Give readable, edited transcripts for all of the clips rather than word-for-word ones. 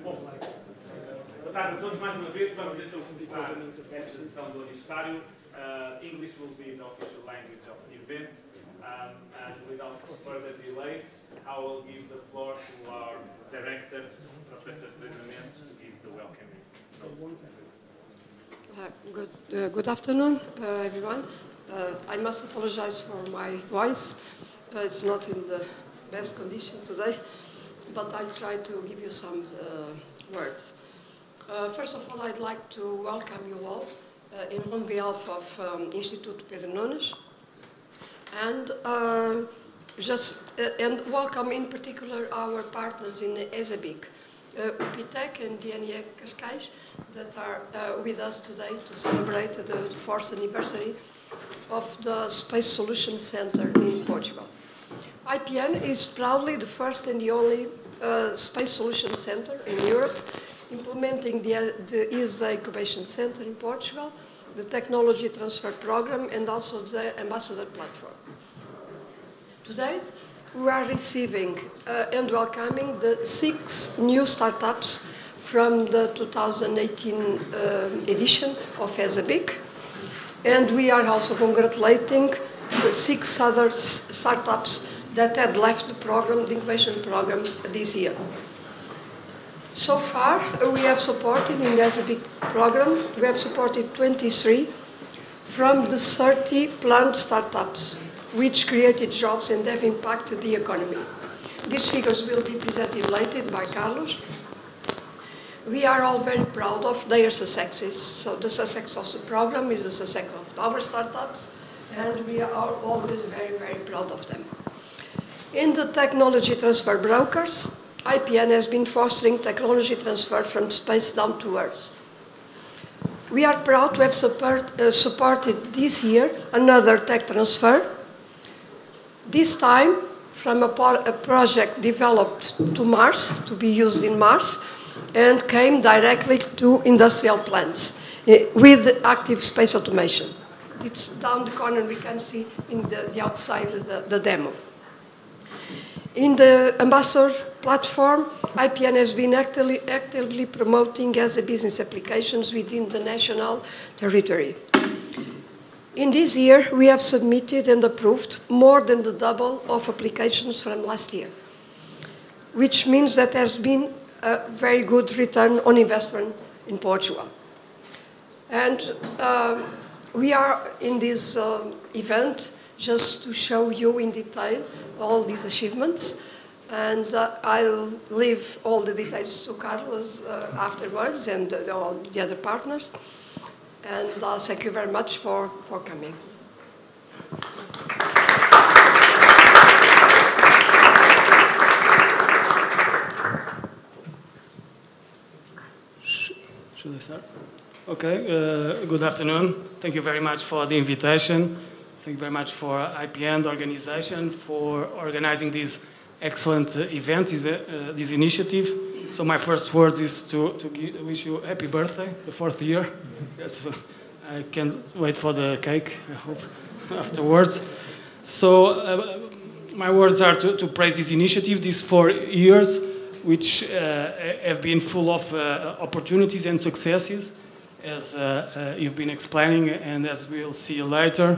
Bom, boa tarde a todos mais uma vez. Vamos então começar esta sessão do aniversário. English will be the official language of the event. And without further delays, I will give the floor to our director, Professor Teresa Mendes, to give the welcoming note. Good afternoon, everyone. I must apologize for my voice. It's not in the best condition today, but I'll try to give you some words. First of all, I'd like to welcome you all on behalf of Instituto Pedro Nunes, and welcome in particular our partners in ESA, UPTEC and DNA Cascais, that are with us today to celebrate the 4th anniversary of the Space Solutions Center in Portugal. IPN is proudly the first and the only Space Solutions Center in Europe, implementing the ESA Incubation Center in Portugal, the Technology Transfer Program, and also the Ambassador Platform. Today, we are receiving and welcoming the 6 new startups from the 2018 edition of ESABIC, and we are also congratulating the 6 other startups that had left the program, the incubation program, this year. So far, we have supported in the ESABIC program, we have supported 23 from the 30 planned startups, which created jobs and have impacted the economy. These figures will be presented later by Carlos. We are all very proud of their successes. So the success of the program is the success of our startups, and we are always very, very proud of them. In the technology transfer brokers, IPN has been fostering technology transfer from space down to Earth. We are proud to have supported this year another tech transfer, this time from a project developed to Mars, to be used in Mars, and came directly to industrial plants with active space automation. It's down the corner, we can see in the outside the demo. In the Ambassador Platform, IPN has been actively promoting ESA business applications within the national territory. In this year, we have submitted and approved more than the double of applications from last year, which means that there's been a very good return on investment in Portugal. And we are in this event just to show you in detail all these achievements. And I'll leave all the details to Carlos afterwards and all the other partners. And thank you very much for coming. Should I start? Okay, good afternoon. Thank you very much for the invitation. Thank you very much for IPN, the organization, for organizing this excellent event, this initiative. So my first words is to wish you happy birthday, the 4th year. I can't wait for the cake, I hope, afterwards. So my words are to praise this initiative, these 4 years, which have been full of opportunities and successes, as you've been explaining, and as we'll see later.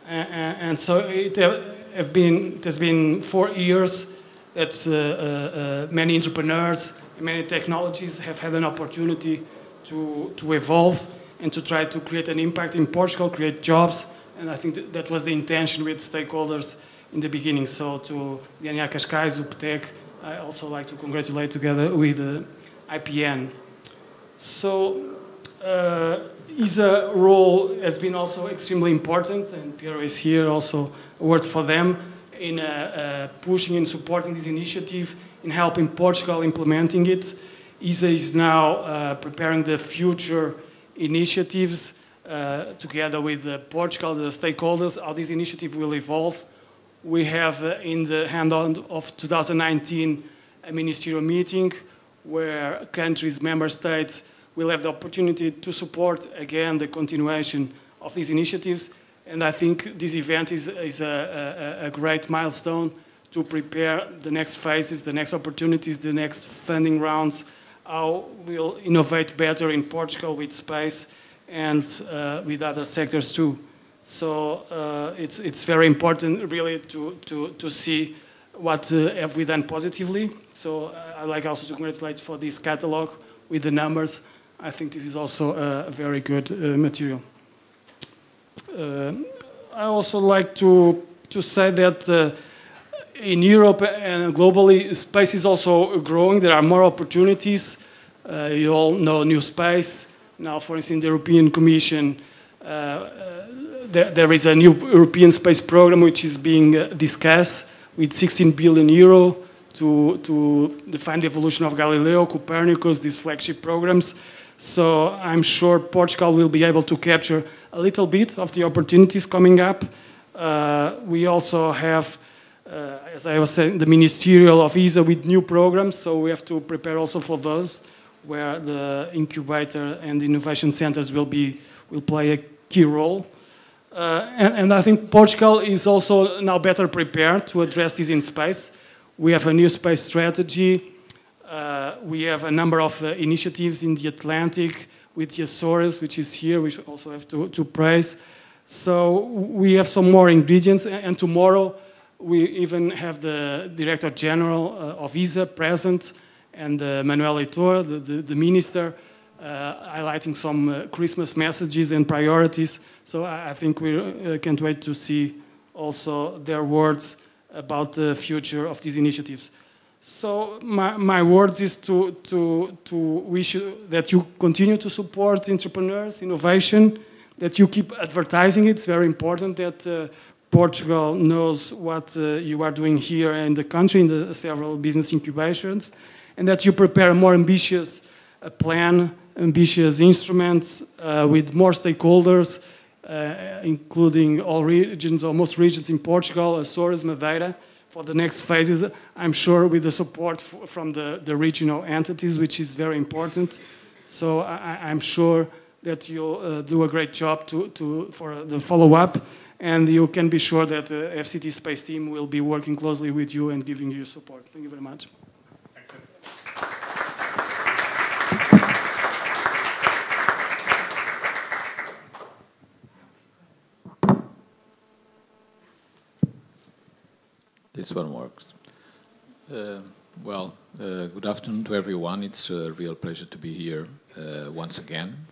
And so it has been 4 years that many entrepreneurs, many technologies have had an opportunity to evolve and to try to create an impact in Portugal, create jobs. And I think that was the intention with stakeholders in the beginning. So to DNA Cascais, UPTEC, I also like to congratulate together with IPN. So his role has been also extremely important, and Piero is here also a word for them in pushing and supporting this initiative, in helping Portugal implementing it. ESA is now preparing the future initiatives together with Portugal, the stakeholders, how this initiative will evolve. We have in the handout of 2019 a ministerial meeting where countries, member states, will have the opportunity to support again the continuation of these initiatives. And I think this event is a great milestone to prepare the next phases, the next opportunities, the next funding rounds how we'll innovate better in Portugal with space and with other sectors too. So it's very important really to see what have we done positively. So I'd like also to congratulate for this catalog with the numbers. I think this is also a very good material. I also like to say that in Europe and globally, space is also growing. There are more opportunities. You all know New Space. Now, for instance, the European Commission, there is a new European space program which is being discussed with 16 billion euro to define the evolution of Galileo, Copernicus, these flagship programs. So I'm sure Portugal will be able to capture a little bit of the opportunities coming up. We also have, as I was saying, the ministerial of ESA with new programs, so we have to prepare also for those, where the incubator and innovation centers will play a key role. And I think Portugal is also now better prepared to address this in space. We have a new space strategy. We have a number of initiatives in the Atlantic with the Azores, which is here, which we also have to praise. So we have some more ingredients, and tomorrow we even have the Director General of ESA present, and Manuel Heitor, the Minister, highlighting some Christmas messages and priorities. So I think we can't wait to see also their words about the future of these initiatives. So my words is to wish you that you continue to support entrepreneurs, innovation, that you keep advertising it. It's very important that Portugal knows what you are doing here in the country, in the several business incubations, and that you prepare a more ambitious plan, ambitious instruments with more stakeholders, including all regions, or most regions in Portugal, Azores, Madeira, for the next phases. I'm sure with the support from the regional entities, which is very important. So I'm sure that you'll do a great job for the follow-up, and you can be sure that the FCT Space team will be working closely with you and giving you support. Thank you very much. This one works. Good afternoon to everyone. It's a real pleasure to be here once again.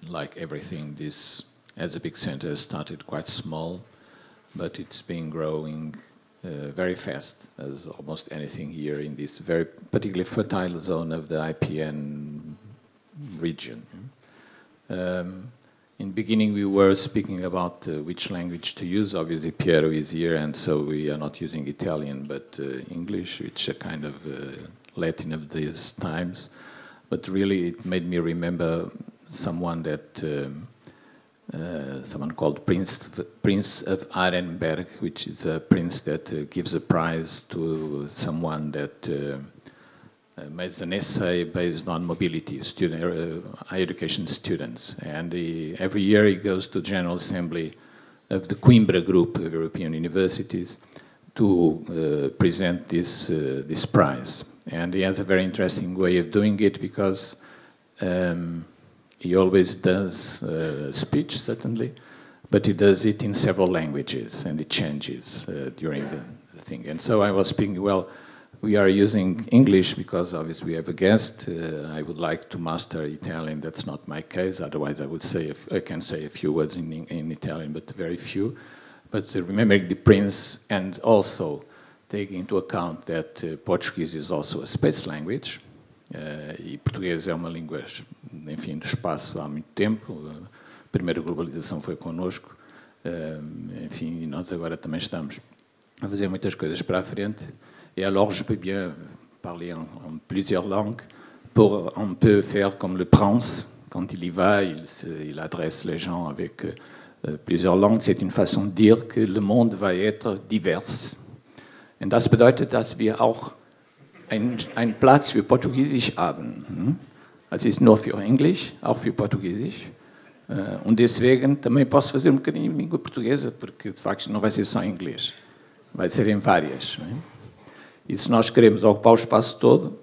Like everything, this ESA Center started quite small, but it's been growing very fast, as almost anything here in this very particularly fertile zone of the IPN region. In the beginning, we were speaking about which language to use. Obviously, Piero is here, and so we are not using Italian, but English, which is a kind of Latin of these times. But really, it made me remember someone someone called Prince of Arenberg, which is a prince that gives a prize to someone that made an essay based on mobility, higher education students. And every year he goes to the General Assembly of the Coimbra Group of European Universities to present this prize. And he has a very interesting way of doing it, because he always does a speech, certainly, but he does it in several languages, and it changes during the thing. And so I was speaking, well, we are using English because obviously we have a guest. I would like to master Italian. That's not my case. Otherwise, I can say a few words in Italian, but very few. But remembering the prince, and also taking into account that Portuguese is also a space language, e português é uma língua, enfim, do espaço há muito tempo. A primeira globalização foi connosco. Enfim, nós agora também estamos a fazer muitas coisas para a frente. Et alors, je peux bien parler en plusieurs langues. On peut faire comme le prince, quand il y va, il adresse les gens avec plusieurs langues. C'est une façon de dire que le monde va être divers. Und das bedeutet, dass wir auch einen Platz für Portugiesisch haben. Es ist nur für Englisch, auch für Portugiesisch. Und deswegen também posso fazer bocadinho de língua portuguesa, porque de facto não vai ser só em inglês. Vai ser em várias. Não é? E se nós queremos ocupar o espaço todo,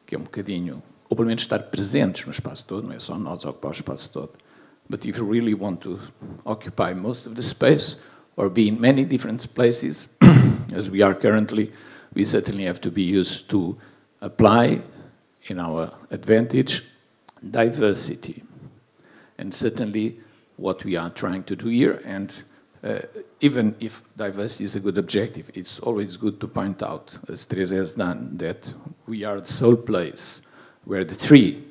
que é um bocadinho, ou pelo menos estar presentes no espaço todo, não é só nós ocupar o espaço todo. But if you really want to occupy most of the space, or be in many different places, as we are currently, we certainly have to be used to apply, in our advantage, diversity. And certainly what we are trying to do here, and even if diversity is a good objective, it's always good to point out, as Teresa has done, that we are the sole place where the three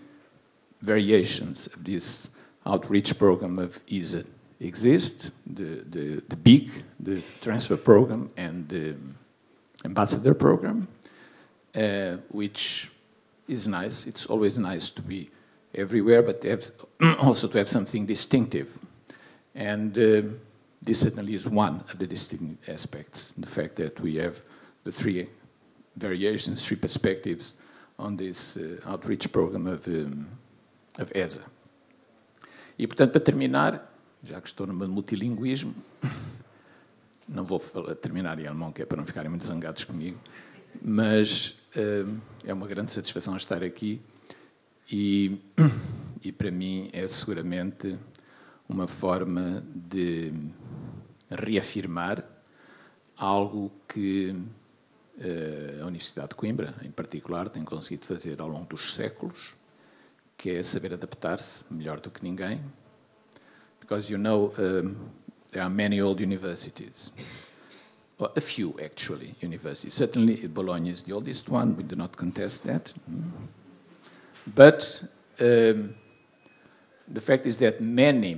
variations of this outreach program of ESA exist, the BIG, the transfer program, and the ambassador program, which is nice. It's always nice to be everywhere, but also to have something distinctive. And this certainly is one of the distinct aspects, the fact that we have the three variations, three perspectives on this outreach program of ESA. E, portanto, para terminar, já que estou no multilinguismo, não vou terminar em alemão, que é para não ficarem muito zangados comigo, mas é uma grande satisfação estar aqui e para mim é seguramente uma forma de reafirmar algo que a Universidade de Coimbra, em particular, tem conseguido fazer ao longo dos séculos, que é saber adaptar-se melhor do que ninguém. Because, you know, there are many old universities. Well, a few, actually, universities. Certainly, Bologna is the oldest one. We do not contest that. But the fact is that many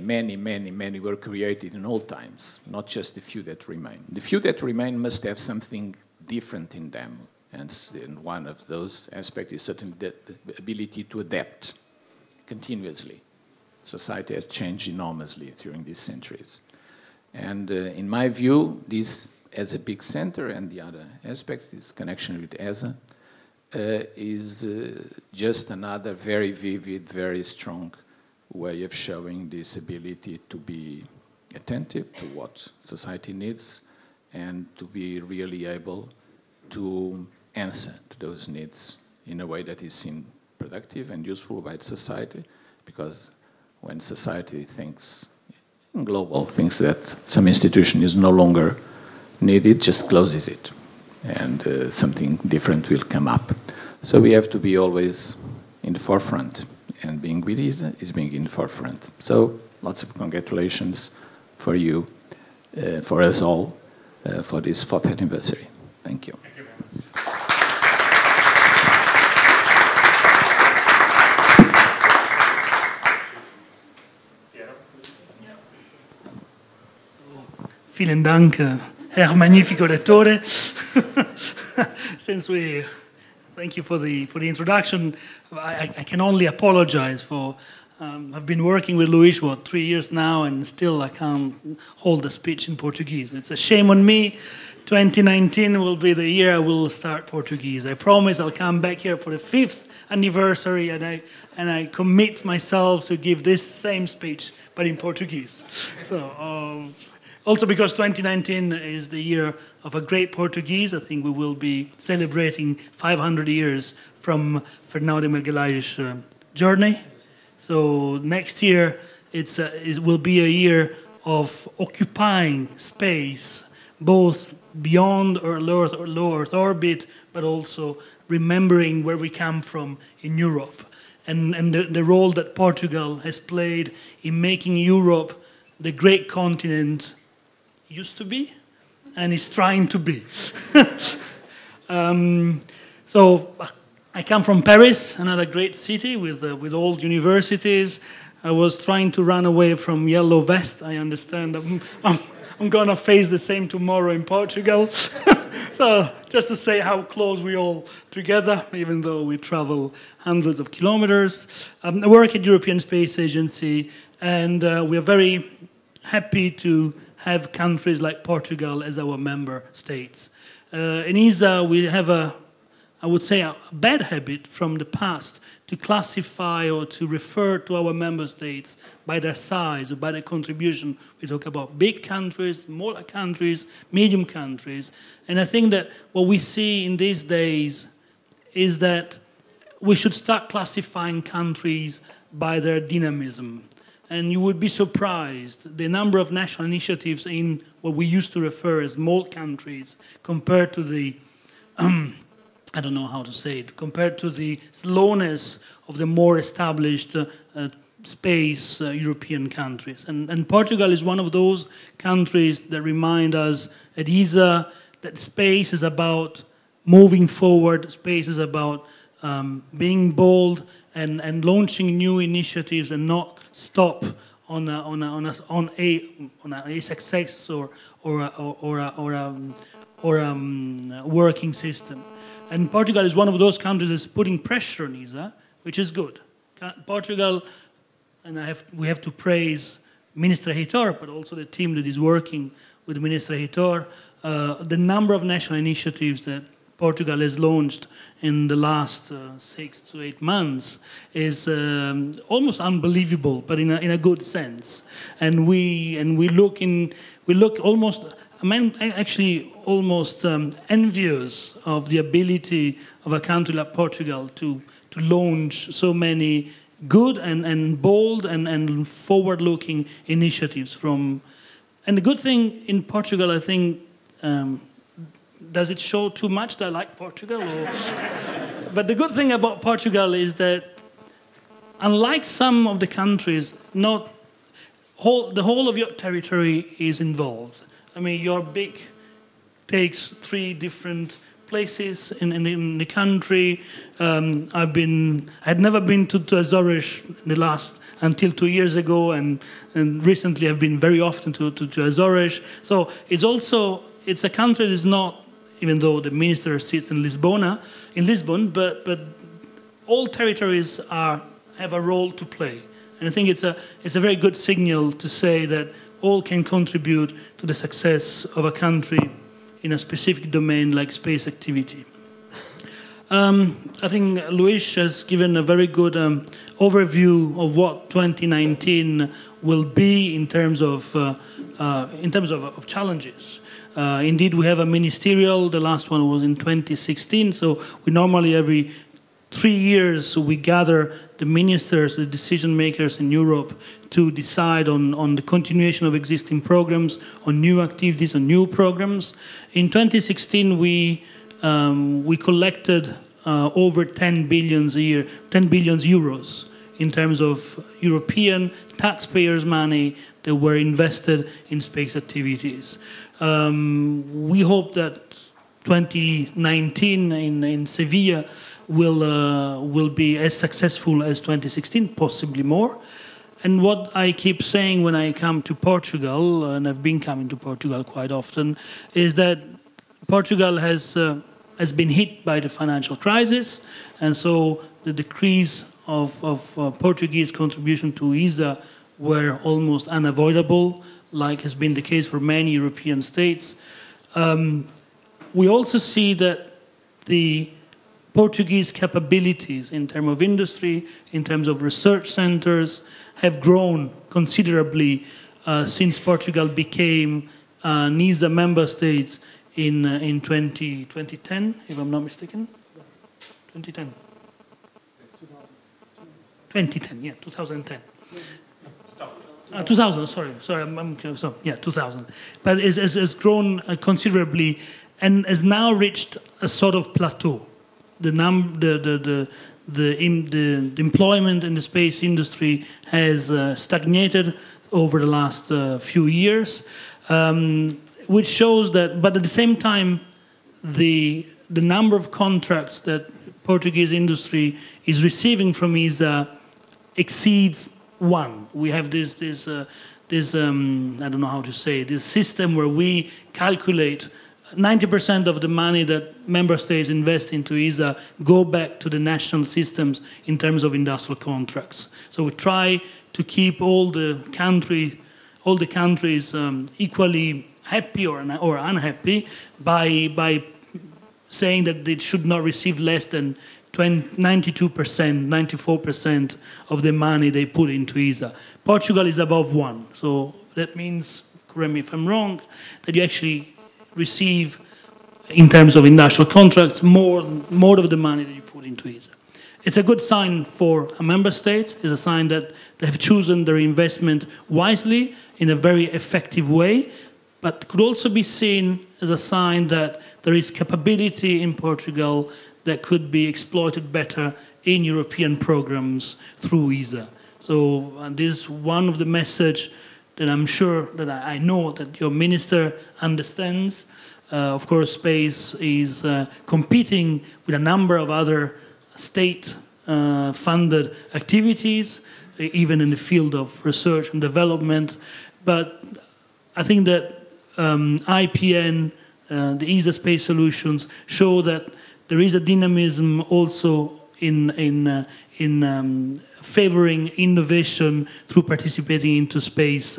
were created in old times, not just the few that remain. The few that remain must have something different in them. And one of those aspects is certainly the ability to adapt continuously. Society has changed enormously during these centuries. And in my view, this as a big center and the other aspects, this connection with ESA, is just another very vivid, very strong way of showing this ability to be attentive to what society needs and to be really able to answer to those needs in a way that is seen productive and useful by the society, because when society thinks, global, thinks that some institution is no longer needed, just closes it, and something different will come up. So we have to be always in the forefront, and being with ESA is being in the forefront. So lots of congratulations for you, for us all, for this 4th anniversary. Thank you. Thank you very much. Vielen Dank, Herr Magnifico Rettore. Thank you for the introduction. I can only apologize for, I've been working with Luís, 3 years now, and still I can't hold a speech in Portuguese. It's a shame on me. 2019 will be the year I will start Portuguese. I promise I'll come back here for the 5th anniversary, and I commit myself to give this same speech, but in Portuguese. So. Also because 2019 is the year of a great Portuguese. I think we will be celebrating 500 years from Fernão de Magalhães' journey. So next year it will be a year of occupying space, both beyond our low Earth orbit, but also remembering where we come from in Europe, and the role that Portugal has played in making Europe the great continent used to be, and is trying to be. So I come from Paris, another great city with old universities. I was trying to run away from yellow vest. I understand I'm gonna face the same tomorrow in Portugal. So just to say how close we all together, even though we travel hundreds of kilometers. I work at European Space Agency, and we are very happy to have countries like Portugal as our member states. In ESA, we have I would say, a bad habit from the past to classify or to refer to our member states by their size or by their contribution. We talk about big countries, smaller countries, medium countries. And I think that what we see in these days is that we should start classifying countries by their dynamism. And you would be surprised the number of national initiatives in what we used to refer as small countries compared to the, I don't know how to say it, compared to the slowness of the more established space European countries. And Portugal is one of those countries that remind us at ESA that space is about moving forward, space is about being bold and launching new initiatives and not stop on a success or a working system. And Portugal is one of those countries that's putting pressure on ESA, which is good. Portugal, and we have to praise Minister Heitor, but also the team that is working with Minister Heitor, the number of national initiatives that Portugal has launched in the last 6 to 8 months is almost unbelievable, but in a good sense. And we look almost, actually almost envious of the ability of a country like Portugal to launch so many good and bold and forward-looking initiatives from. And the good thing in Portugal, I think. Does it show too much that I like Portugal? But the good thing about Portugal is that, unlike some of the countries, the whole of your territory is involved. I mean, your BIC takes 3 different places in the country. I had never been to Azores until 2 years ago, and recently I've been very often to Azores. So it's a country that is not, even though the minister sits in Lisbon, but all territories have a role to play. And I think it's a very good signal to say that all can contribute to the success of a country in a specific domain like space activity. I think Luis has given a very good overview of what 2019 will be in terms of challenges. Indeed, we have a ministerial. The last one was in 2016. So we normally every 3 years we gather the ministers, the decision makers in Europe to decide on the continuation of existing programs, on new activities, on new programs. In 2016, we collected over 10 billion euros in terms of European taxpayers' money that were invested in space activities. We hope that 2019 in Sevilla will be as successful as 2016, possibly more. And what I keep saying when I come to Portugal, and I've been coming to Portugal quite often, is that Portugal has been hit by the financial crisis, and so the decrease of Portuguese contribution to ESA were almost unavoidable, like has been the case for many European states. We also see that the Portuguese capabilities in terms of industry, in terms of research centers, have grown considerably since Portugal became an ESA member state in 2010, if I'm not mistaken. 2010. 2010, yeah, 2010. 2000, sorry, yeah, 2000. But it has grown considerably and has now reached a sort of plateau. The employment in the space industry has stagnated over the last few years, which shows that, but at the same time, the number of contracts that Portuguese industry is receiving from ESA exceeds 1. We have this I don't know how to say it, this system where we calculate 90% of the money that member states invest into ESA go back to the national systems in terms of industrial contracts. So we try to keep all the countries equally happy or unhappy by saying that they should not receive less than 92%, 94% of the money they put into ESA. Portugal is above 1, so that means, correct me if I'm wrong, that you actually receive in terms of industrial contracts, more of the money that you put into ESA. It's a good sign for a member state. It's a sign that they have chosen their investment wisely in a very effective way, but could also be seen as a sign that there is capability in Portugal that could be exploited better in European programs through ESA. So this is one of the messages that I'm sure that I know that your minister understands. Of course, space is competing with a number of other state-funded activities, even in the field of research and development. But I think that IPN, the ESA Space Solutions, show that there is a dynamism also in favoring innovation through participating into space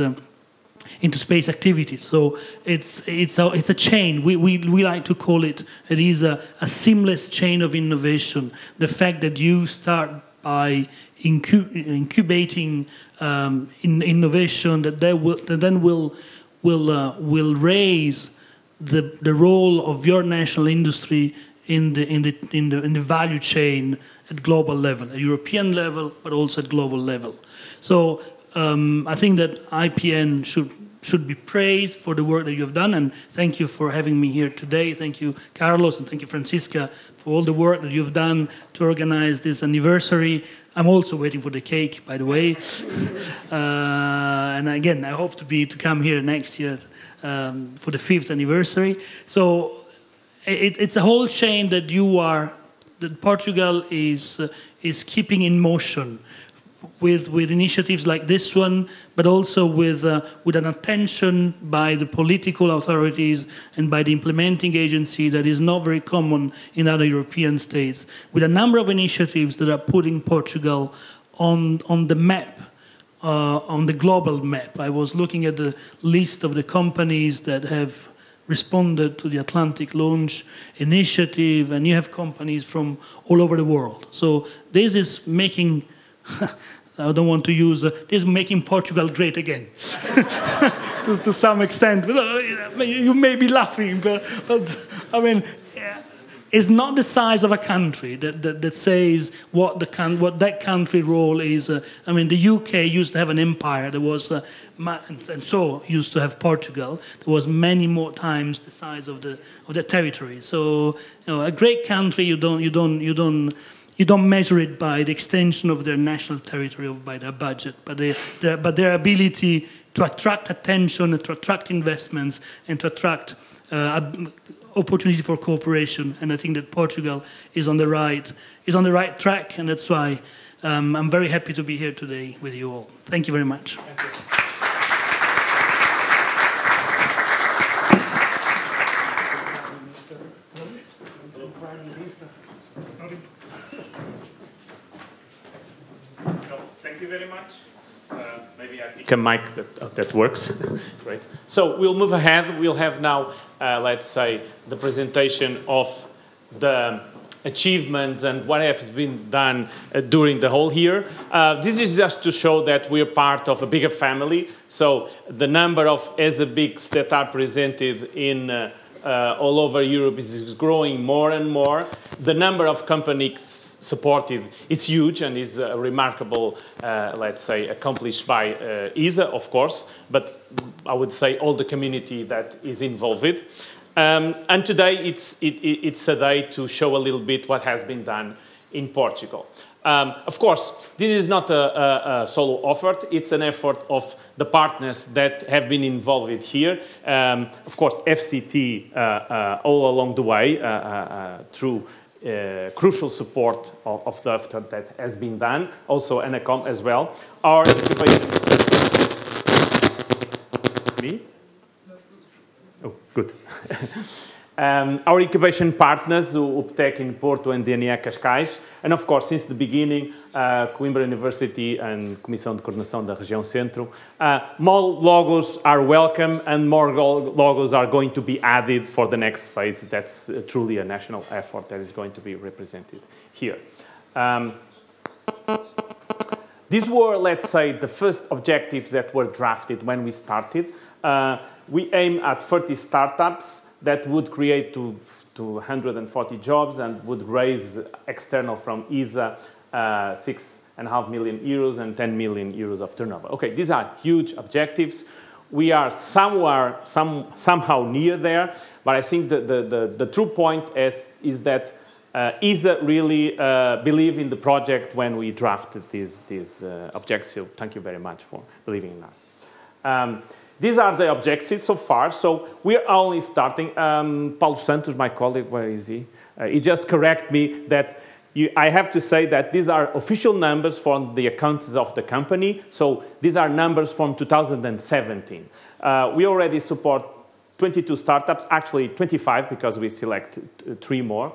activities. So it's a chain. We like to call it. It is a seamless chain of innovation. The fact that you start by incubating innovation that then will raise the role of your national industry in the value chain at global level, at European level, but also at global level. So I think that IPN should be praised for the work that you have done, and thank you for having me here today. Thank you, Carlos, and thank you, Francisca, for all the work that you've done to organize this anniversary. I'm also waiting for the cake, by the way. And again, I hope to come here next year for the 5th anniversary. So it's a whole chain that Portugal is keeping in motion with initiatives like this one, but also with an attention by the political authorities and by the implementing agency that is not very common in other European states, with a number of initiatives that are putting Portugal on the map, on the global map. I was looking at the list of the companies that have responded to the Atlantic Launch Initiative, and you have companies from all over the world. So this is making, I don't want to use, this is making Portugal great again, to some extent. You may be laughing, but I mean, it's not the size of a country that says what that country role is. I mean, the UK used to have an empire. There was, and so used to have Portugal. There was many more times the size of the territory. So, a great country, you don't measure it by the extension of their national territory or by their budget, but their ability to attract attention, to attract investments, and to attract opportunity for cooperation. And I think that Portugal is on the right track, and that's why I'm very happy to be here today with you all. Thank you very much. Thank you. Thank you very much. Maybe I pick a mic that works. Great. So we'll move ahead. We'll have now, let's say, the presentation of the achievements and what has been done during the whole year. This is just to show that we're part of a bigger family. So the number of ESA BICs that are presented in all over Europe is growing more and more. The number of companies supported is huge and is remarkable, let's say, accomplished by ESA, of course, but I would say all the community that is involved. And today it's a day to show a little bit what has been done in Portugal. Of course, this is not a solo effort. It's an effort of the partners that have been involved here. Of course, FCT all along the way through crucial support of the effort that has been done. Also, Anacom as well. Our incubation. Me? Oh, good. Our incubation partners, UPTEC in Porto and DNA Cascais, and of course, since the beginning, Coimbra University and Comissão de Coordenação da Região Centro. More logos are welcome, and more logos are going to be added for the next phase. That's truly a national effort that is going to be represented here. These were, let's say, the first objectives that were drafted when we started. We aim at 30 startups that would create to 240 jobs and would raise external from ESA 6.5 million euros and 10 million euros of turnover. Okay, these are huge objectives. We are somehow near there, but I think the true point is that ESA really believed in the project when we drafted these objectives. So thank you very much for believing in us. These are the objectives so far. So we're only starting. Paulo Santos, my colleague, where is he? He just corrected me that I have to say that these are official numbers from the accounts of the company. So these are numbers from 2017. We already support 22 startups, actually 25 because we select 3 more.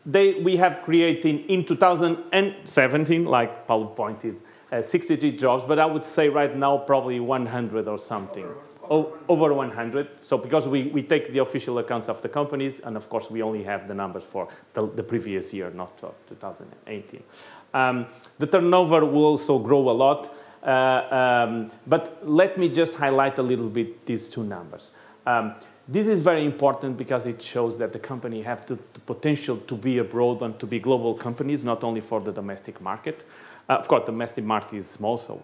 We have created in 2017, like Paulo pointed, 63 jobs, but I would say right now probably 100 or something. Over 100. So because we take the official accounts of the companies, and of course we only have the numbers for the previous year, not 2018. The turnover will also grow a lot, but let me just highlight a little bit these 2 numbers. This is very important because it shows that the company has the potential to be abroad and to be global companies, not only for the domestic market. Of course, the domestic market is small, so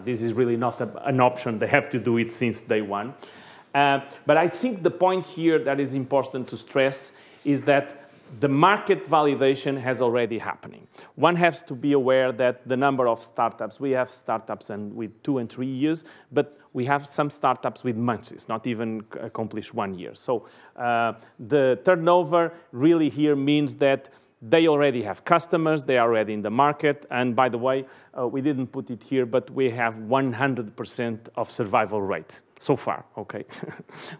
this is really not an option. They have to do it since day one. But I think the point here that is important to stress is that the market validation has already happening. One has to be aware that the number of startups, we have startups with 2 and 3 years, but we have some startups with months, not even accomplished 1 year. So the turnover really here means that they already have customers, they are already in the market, and by the way, we didn't put it here, but we have 100% of survival rate so far, okay?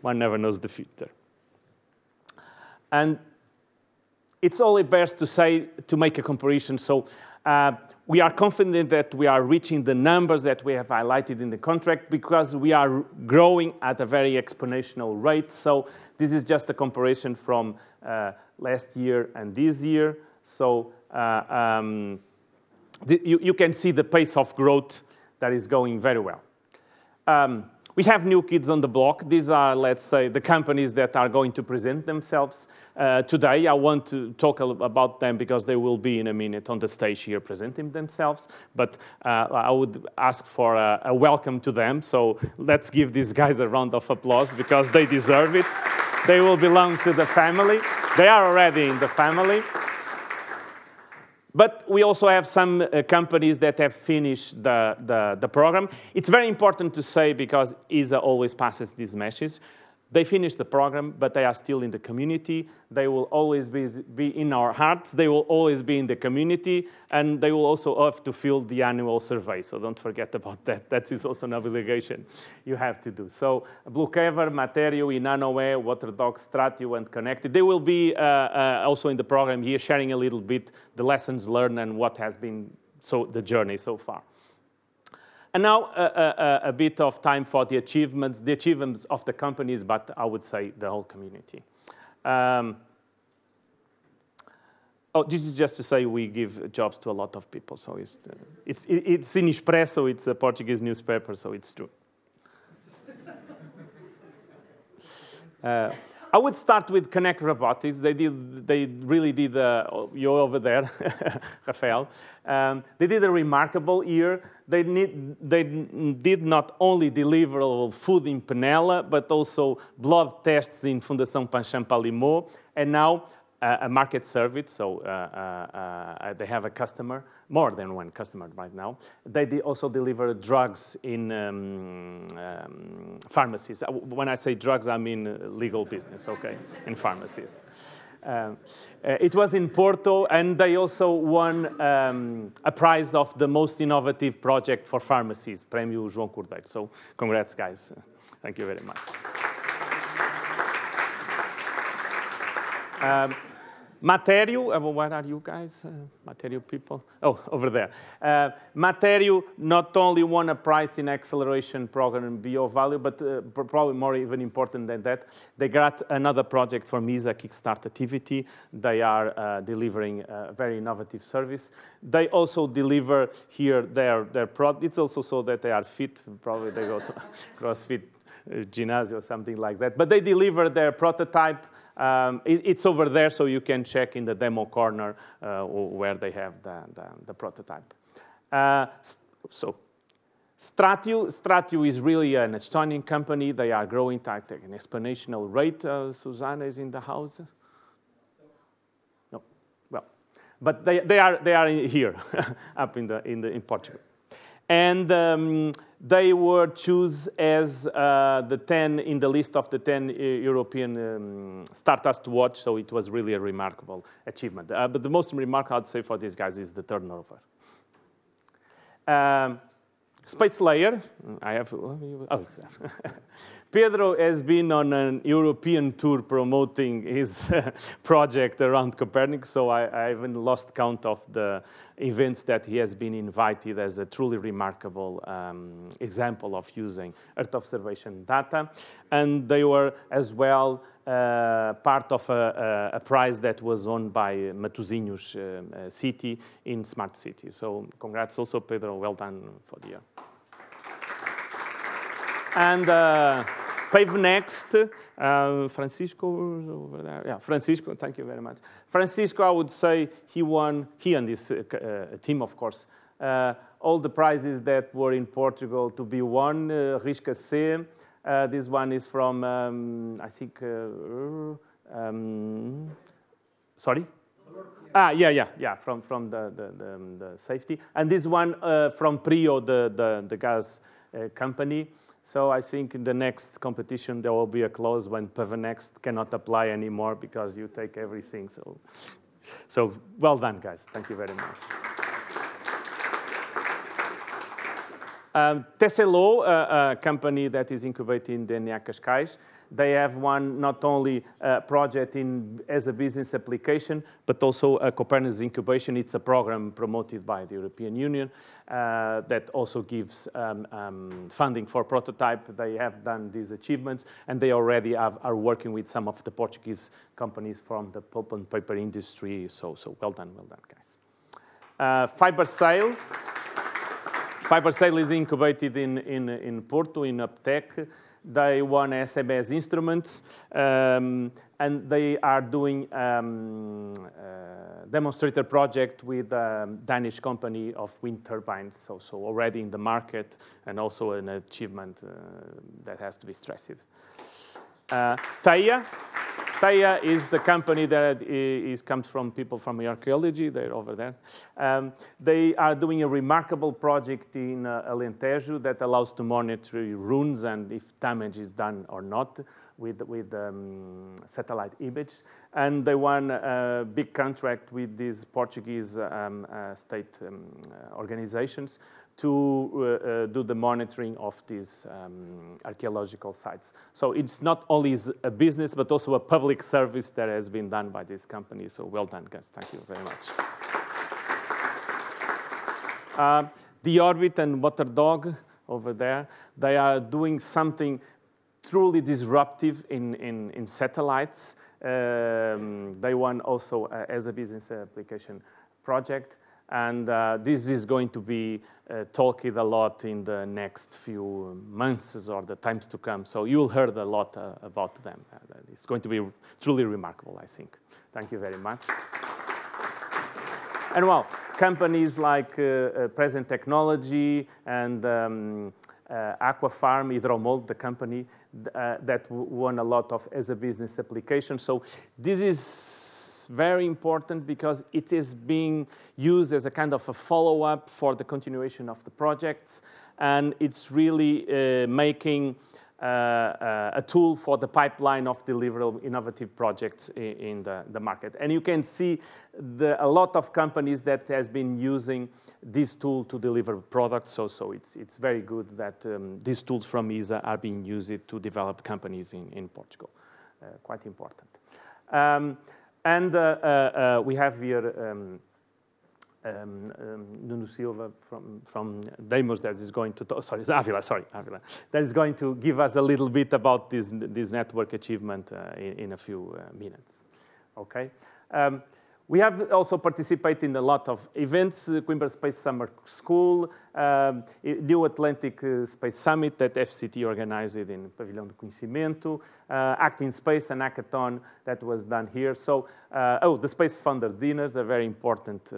One never knows the future. And it's only best to say, to make a comparison, so we are confident that we are reaching the numbers that we have highlighted in the contract because we are growing at a very exponential rate. So this is just a comparison from last year and this year. So you can see the pace of growth that is going very well. We have new kids on the block. These are, let's say, the companies that are going to present themselves today. I want to talk about them because they will be in a minute on the stage here presenting themselves. But I would ask for a welcome to them. So let's give these guys a round of applause because they deserve it. They will belong to the family. They are already in the family. But we also have some companies that have finished the program. It's very important to say, because ESA always passes this message, they finished the program, but they are still in the community. They will always be in our hearts. They will always be in the community, and they will also have to fill the annual survey. So don't forget about that. That is also an obligation you have to do. So Bluecover, Materio, Inanoe, Waterdog, Stratio, and Connected. They will be also in the program here, sharing a little bit the lessons learned and what has been the journey so far. And now a bit of time for the achievements of the companies, but I would say the whole community. This is just to say we give jobs to a lot of people. So it's in Expresso, it's a Portuguese newspaper, so it's true. I would start with Connect Robotics. They really did, you're over there, Rafael. They did a remarkable year. They did not only deliver food in Penela, but also blood tests in Fundação Panchamp-Palimau, and now a market service, so they have a customer, more than one customer right now. They also deliver drugs in pharmacies. When I say drugs, I mean legal business, okay, in pharmacies. It was in Porto, and they also won a prize of the most innovative project for pharmacies, Prémio João Cordeiro. So congrats, guys. Thank you very much. Materio, where are you guys? Materio people? Oh, over there. Materio not only won a prize in acceleration program in BioValue, but probably more even important than that, they got another project from ESA Kickstart activity. They are delivering a very innovative service. They also deliver here their product. It's also so that they are fit. Probably they go to CrossFit Ginásio or something like that. But they delivered their prototype. It's over there, so you can check in the demo corner where they have the prototype. Stratio is really an Estonian company. They are growing at an exponential rate. Susanna is in the house. No, well, but they are here, up in Portugal, and they were chosen as the 10 in the list of the 10 European startups to watch. So it was really a remarkable achievement. But the most remarkable, I'd say, for these guys is the turnover. Space layer, I have, Pedro has been on an European tour promoting his project around Copernicus, so I haven't lost count of the events that he has been invited as a truly remarkable example of using Earth observation data. And they were as well part of a prize that was won by Matosinhos city in Smart City. So congrats also, Pedro, well done for the year. And Pave Next, Francisco over there. Yeah, Francisco, thank you very much. Francisco, I would say he won, he and his team, of course, all the prizes that were in Portugal to be won. Risca C, this one is from, I think, sorry? Yeah, from the safety. And this one from Prio, the gas company. So I think in the next competition there will be a clause when PaveNext cannot apply anymore because you take everything. So well done, guys. Thank you very much. Tesselo, a company that is incubating in Cascais, they have one not only project as a business application, but also a Copernicus incubation. It's a program promoted by the European Union that also gives funding for prototype. They have done these achievements, and they already are working with some of the Portuguese companies from the pulp and paper industry. So well done, guys. FiberSail. FiberSail is incubated in Porto, in Uptech. They won SMS instruments, and they are doing demonstrator project with a Danish company of wind turbines, so already in the market, and also an achievement that has to be stressed. Teia is the company that comes from people from archaeology. They're over there. They are doing a remarkable project in Alentejo that allows to monitor runes and if damage is done or not with satellite image. And they won a big contract with these Portuguese state organizations to do the monitoring of these archaeological sites. So it's not only a business, but also a public service that has been done by this company. So well done, guys. Thank you very much. The Orbit and Waterdog over there, they are doing something truly disruptive in satellites. They won also as a business application project. And this is going to be talked a lot in the next few months or the times to come. So you'll hear a lot about them. It's going to be truly remarkable, I think. Thank you very much. And well, companies like Present Technology and Aquafarm, Hydromold, the company that won a lot of as a business application. So this is very important because it is being used as a kind of a follow-up for the continuation of the projects, and it's really making a tool for the pipeline of deliverable innovative projects in the market. And you can see a lot of companies that has been using this tool to deliver products, so it's very good that these tools from ESA are being used to develop companies in Portugal. Quite important. And we have here Nuno Silva from Deimos that is going to talk, Avila, that is going to give us a little bit about this network achievement in a few minutes. Okay. We have also participated in a lot of events, Coimbra Space Summer School, New Atlantic Space Summit that FCT organized in Pavilhão do Conhecimento, Act in Space, an hackathon that was done here. So, the Space Founder Dinners, a very important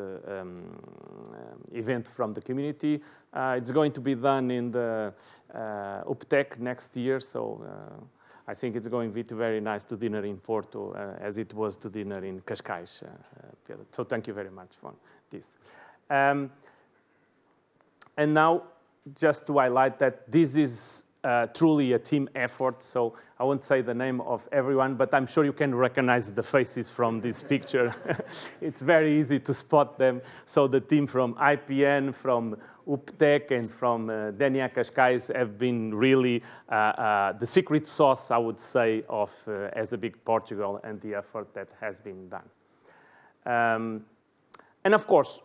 event from the community. It's going to be done in the UPTEC next year, so I think it's going to be very nice to dinner in Porto, as it was to dinner in Cascais. So thank you very much for this. And now, just to highlight that this is truly a team effort, so I won't say the name of everyone, but I'm sure you can recognize the faces from this picture. It's very easy to spot them. So the team from IPN, from UPTEC, and from DNA Cascais have been really the secret sauce, I would say, of ESA BIC Portugal and the effort that has been done. And of course,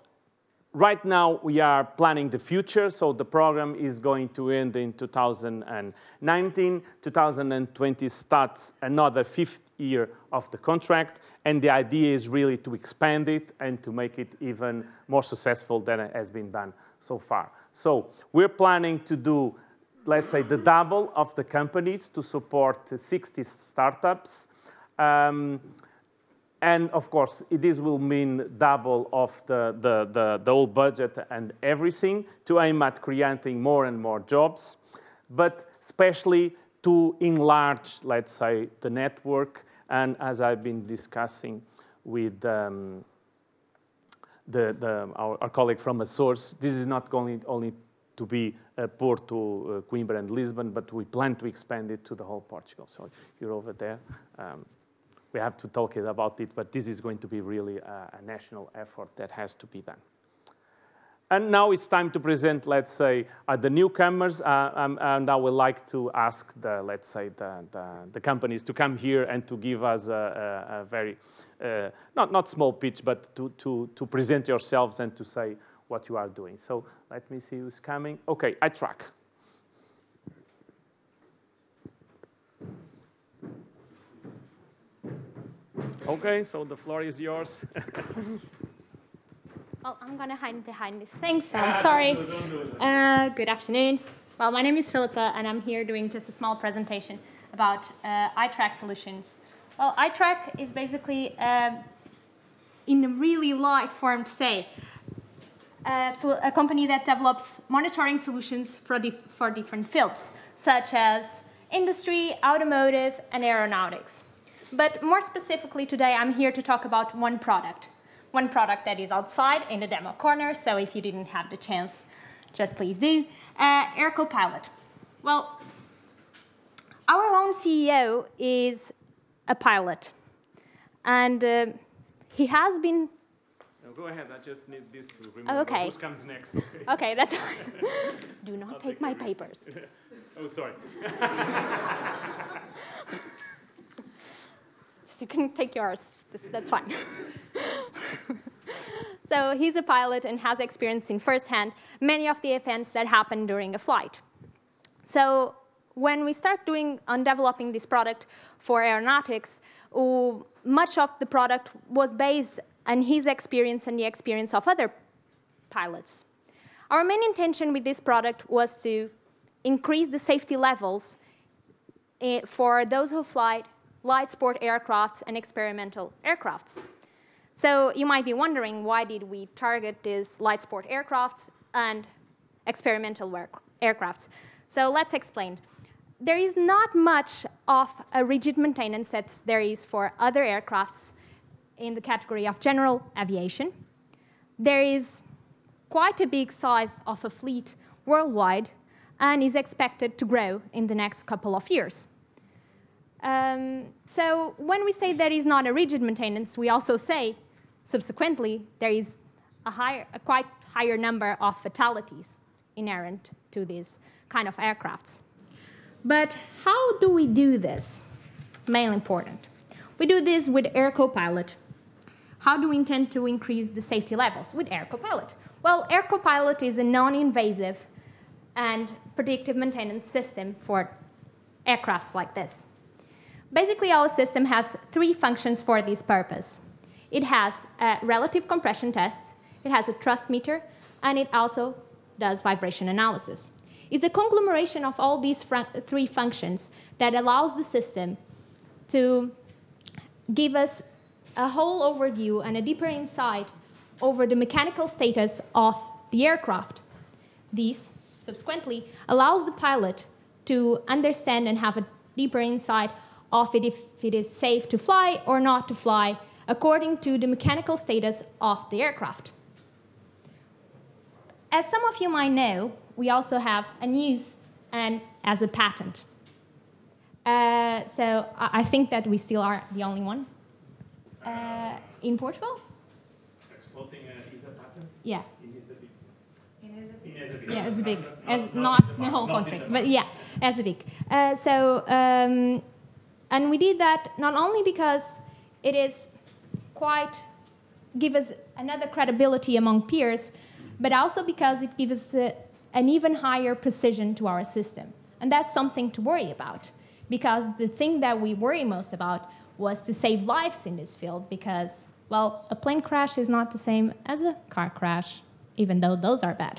right now, we are planning the future, so the program is going to end in 2019. 2020 starts another 5th year of the contract, and the idea is really to expand it and to make it even more successful than it has been done so far. So we're planning to do, let's say, the double of the companies to support 60 startups. And of course, this will mean double of the whole budget and everything to aim at creating more and more jobs, but especially to enlarge, let's say, the network. And as I've been discussing with our colleague from Açores, this is not going only to be Porto, Coimbra, and Lisbon, but we plan to expand it to the whole Portugal. So you're over there. We have to talk about it, but this is going to be really a national effort that has to be done. And now it's time to present, let's say, the newcomers, and I would like to ask let's say, the companies to come here and to give us a very, not small pitch, but to present yourselves and to say what you are doing. So let me see who's coming. Okay, iTrack. Okay, so the floor is yours. Well, I'm going to hide behind these things, so I'm sorry. Good afternoon. Well, my name is Philippa, and I'm here doing just a small presentation about iTrack solutions. Well, iTrack is basically, in a really light form to say, so a company that develops monitoring solutions for different fields, such as industry, automotive, and aeronautics. But more specifically today, I'm here to talk about one product that is outside in the demo corner, so if you didn't have the chance, just please do. AircoPilot. Well, our own CEO is a pilot, and he has been... No, go ahead, I just need this to remember who comes next. Okay, that's fine. Do not take my papers. Oh, sorry. You can take yours. That's fine. So he's a pilot and has experienced in firsthand many of the events that happen during a flight. So when we start developing this product for aeronautics, much of the product was based on his experience and the experience of other pilots. Our main intention with this product was to increase the safety levels for those who fly light sport aircrafts and experimental aircrafts. So you might be wondering, why did we target these light sport aircrafts and experimental aircrafts? So let's explain. There is not much of a rigid maintenance that there is for other aircrafts in the category of general aviation. There is quite a big size of a fleet worldwide and is expected to grow in the next couple of years. So when we say there is not a rigid maintenance, we also say, subsequently, there is a quite higher number of fatalities inherent to these kind of aircrafts. But how do we do this? Mainly important. We do this with AircoPilot. How do we intend to increase the safety levels with AircoPilot? Well, AircoPilot is a non-invasive and predictive maintenance system for aircrafts like this. Basically, our system has 3 functions for this purpose. It has a relative compression test, it has a thrust meter, and it also does vibration analysis. It's the conglomeration of all these three functions that allows the system to give us a whole overview and a deeper insight over the mechanical status of the aircraft. This, subsequently, allows the pilot to understand and have a deeper insight of it if it is safe to fly or not to fly, according to the mechanical status of the aircraft. As some of you might know, we also have an use and as a patent. So I think that we still are the only one in Portugal. Exploiting ESA patent? Yeah. In ESA. Yeah, as big, as not the whole country, but yeah, as big. And we did that not only because it is give us another credibility among peers, but also because it gives us an even higher precision to our system. And that's something to worry about, because the thing that we worry most about was to save lives in this field, because, well, a plane crash is not the same as a car crash, even though those are bad.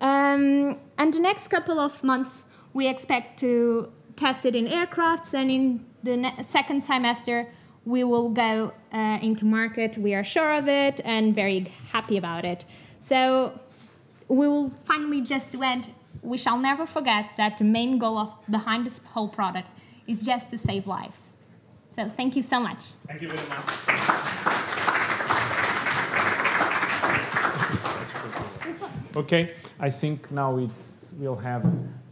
And the next couple of months, we expect to test it in aircrafts, and in the second semester, we will go into market. We are sure of it and very happy about it. So we will finally, just to end, we shall never forget that the main goal behind this whole product is just to save lives. So thank you so much. Thank you very much. Okay, I think now we'll have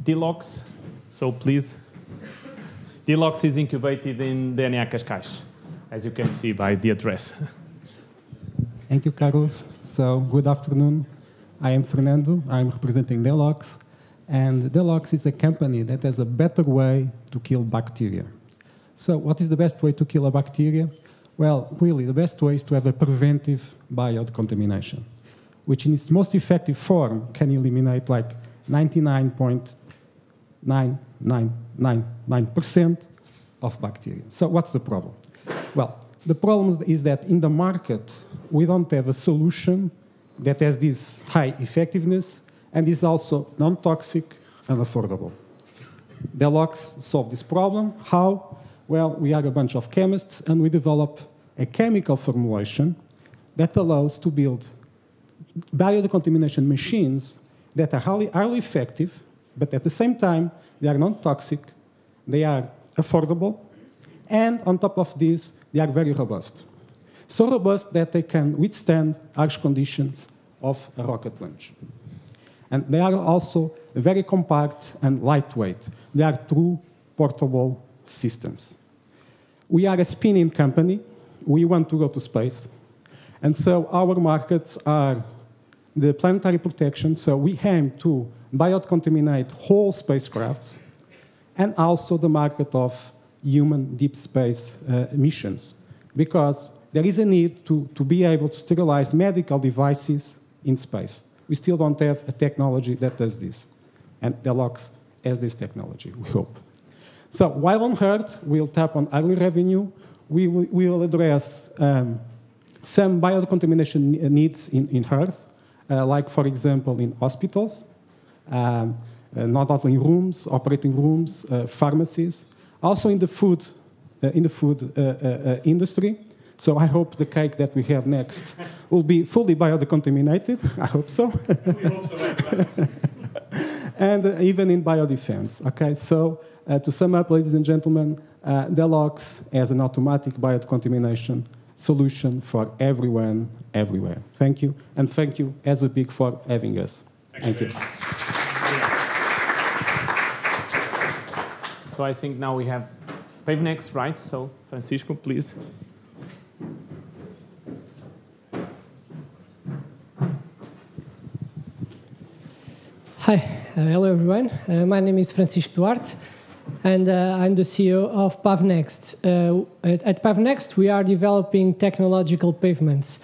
Dilox. So please. Dilox is incubated in DNA Cascais, as you can see by the address. Thank you, Carlos. So, good afternoon. I am Fernando. I'm representing Dilox. And Dilox is a company that has a better way to kill bacteria. So, what is the best way to kill a bacteria? Well, really, the best way is to have a preventive biodecontamination, which in its most effective form can eliminate like 99.9999% of bacteria. So what's the problem? Well, the problem is that in the market, we don't have a solution that has this high effectiveness and is also non-toxic and affordable. Dilox solved this problem. How? Well, we are a bunch of chemists, and we develop a chemical formulation that allows to build biodecontamination machines that are highly effective, but at the same time, they are non-toxic, they are affordable, and on top of this, they are very robust. So robust that they can withstand harsh conditions of a rocket launch. And they are also very compact and lightweight. They are true portable systems. We are a spin-in company. We want to go to space. And so our markets are the planetary protection. So we aim to biodecontaminate whole spacecrafts, and also the market of human deep space missions, because there is a need to be able to sterilize medical devices in space. We still don't have a technology that does this, and Dilox has this technology, we hope. So while on Earth, we'll tap on early revenue. We will address some biodecontamination needs in Earth, like, for example, in hospitals, not only rooms, operating rooms, pharmacies, also in the food industry. So I hope the cake that we have next will be fully biodecontaminated. I hope so. We hope so as well. And even in biodefense. Okay, so to sum up, ladies and gentlemen, Dilox has an automatic biodecontamination solution for everyone, everywhere. Thank you, and thank you as a big for having us. Thank you. So I think now we have Pavenex, right? So Francisco, please. Hi, hello everyone. My name is Francisco Duarte, and I'm the CEO of Pavenext. At Pavenext, we are developing technological pavements.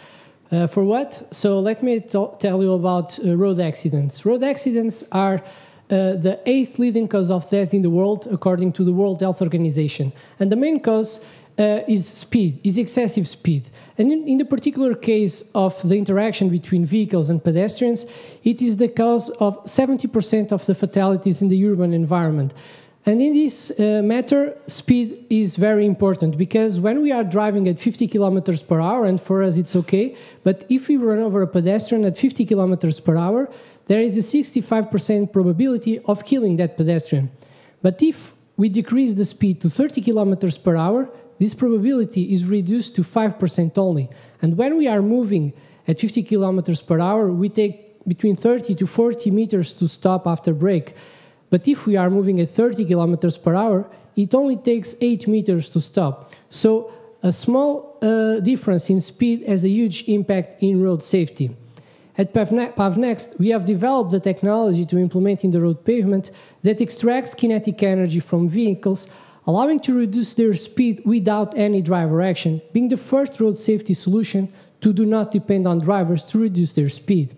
For what? So let me tell you about road accidents. Road accidents are the 8th leading cause of death in the world, according to the World Health Organization. And the main cause is speed, is excessive speed. And in the particular case of the interaction between vehicles and pedestrians, it is the cause of 70% of the fatalities in the urban environment. And in this matter, speed is very important, because when we are driving at 50 kilometers per hour, and for us it's okay, but if we run over a pedestrian at 50 kilometers per hour, there is a 65% probability of killing that pedestrian. But if we decrease the speed to 30 kilometers per hour, this probability is reduced to 5% only. And when we are moving at 50 kilometers per hour, we take between 30 to 40 meters to stop after brake. But if we are moving at 30 kilometers per hour, it only takes 8 meters to stop. So a small difference in speed has a huge impact in road safety. At PavNext, we have developed the technology to implement in the road pavement that extracts kinetic energy from vehicles, allowing to reduce their speed without any driver action, being the first road safety solution to do not depend on drivers to reduce their speed.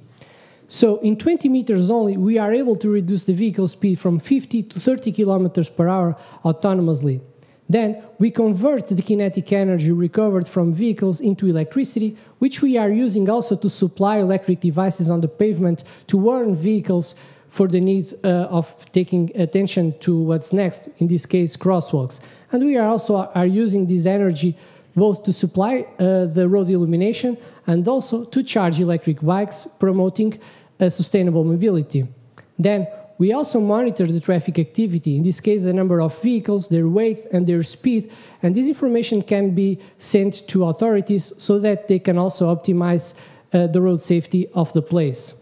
So in 20 meters only, we are able to reduce the vehicle speed from 50 to 30 kilometers per hour autonomously. Then we convert the kinetic energy recovered from vehicles into electricity, which we are using also to supply electric devices on the pavement to warn vehicles for the need of taking attention to what's next, in this case, crosswalks. And we are also using this energy both to supply the road illumination and also to charge electric bikes, promoting sustainable mobility. Then we also monitor the traffic activity, in this case the number of vehicles, their weight and their speed, and this information can be sent to authorities so that they can also optimize the road safety of the place.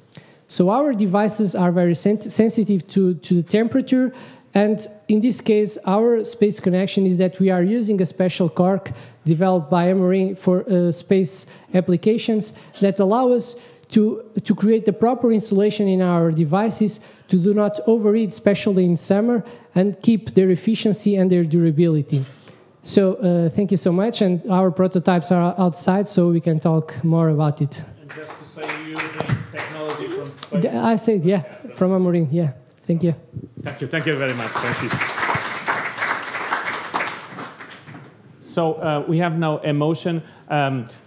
So our devices are very sensitive to the temperature, and in this case our space connection is that we are using a special cork developed by Emory for space applications that allow us to create the proper insulation in our devices to do not overheat, especially in summer, and keep their efficiency and their durability. So thank you so much, and our prototypes are outside, so we can talk more about it. And just to say, you're using technology from space? I said, yeah, from Amorim, yeah. Thank you. Thank you very much, Francis. So we have now a motion.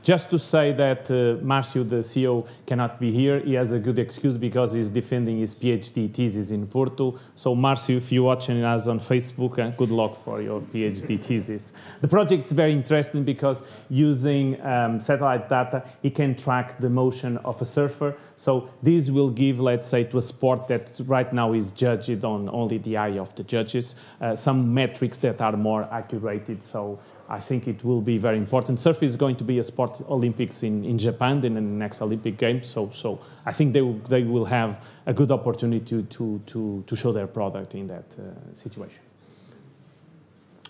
Just to say that Márcio, the CEO, cannot be here. He has a good excuse because he's defending his PhD thesis in Porto. So Márcio, if you're watching us on Facebook, good luck for your PhD thesis. The project is very interesting because using satellite data, it can track the motion of a surfer. So this will give, let's say, to a sport that right now is judged on only the eye of the judges, some metrics that are more accurate. So I think it will be very important. Surf is going to be a sport Olympics in Japan in the next Olympic Games. So I think they will have a good opportunity to show their product in that situation.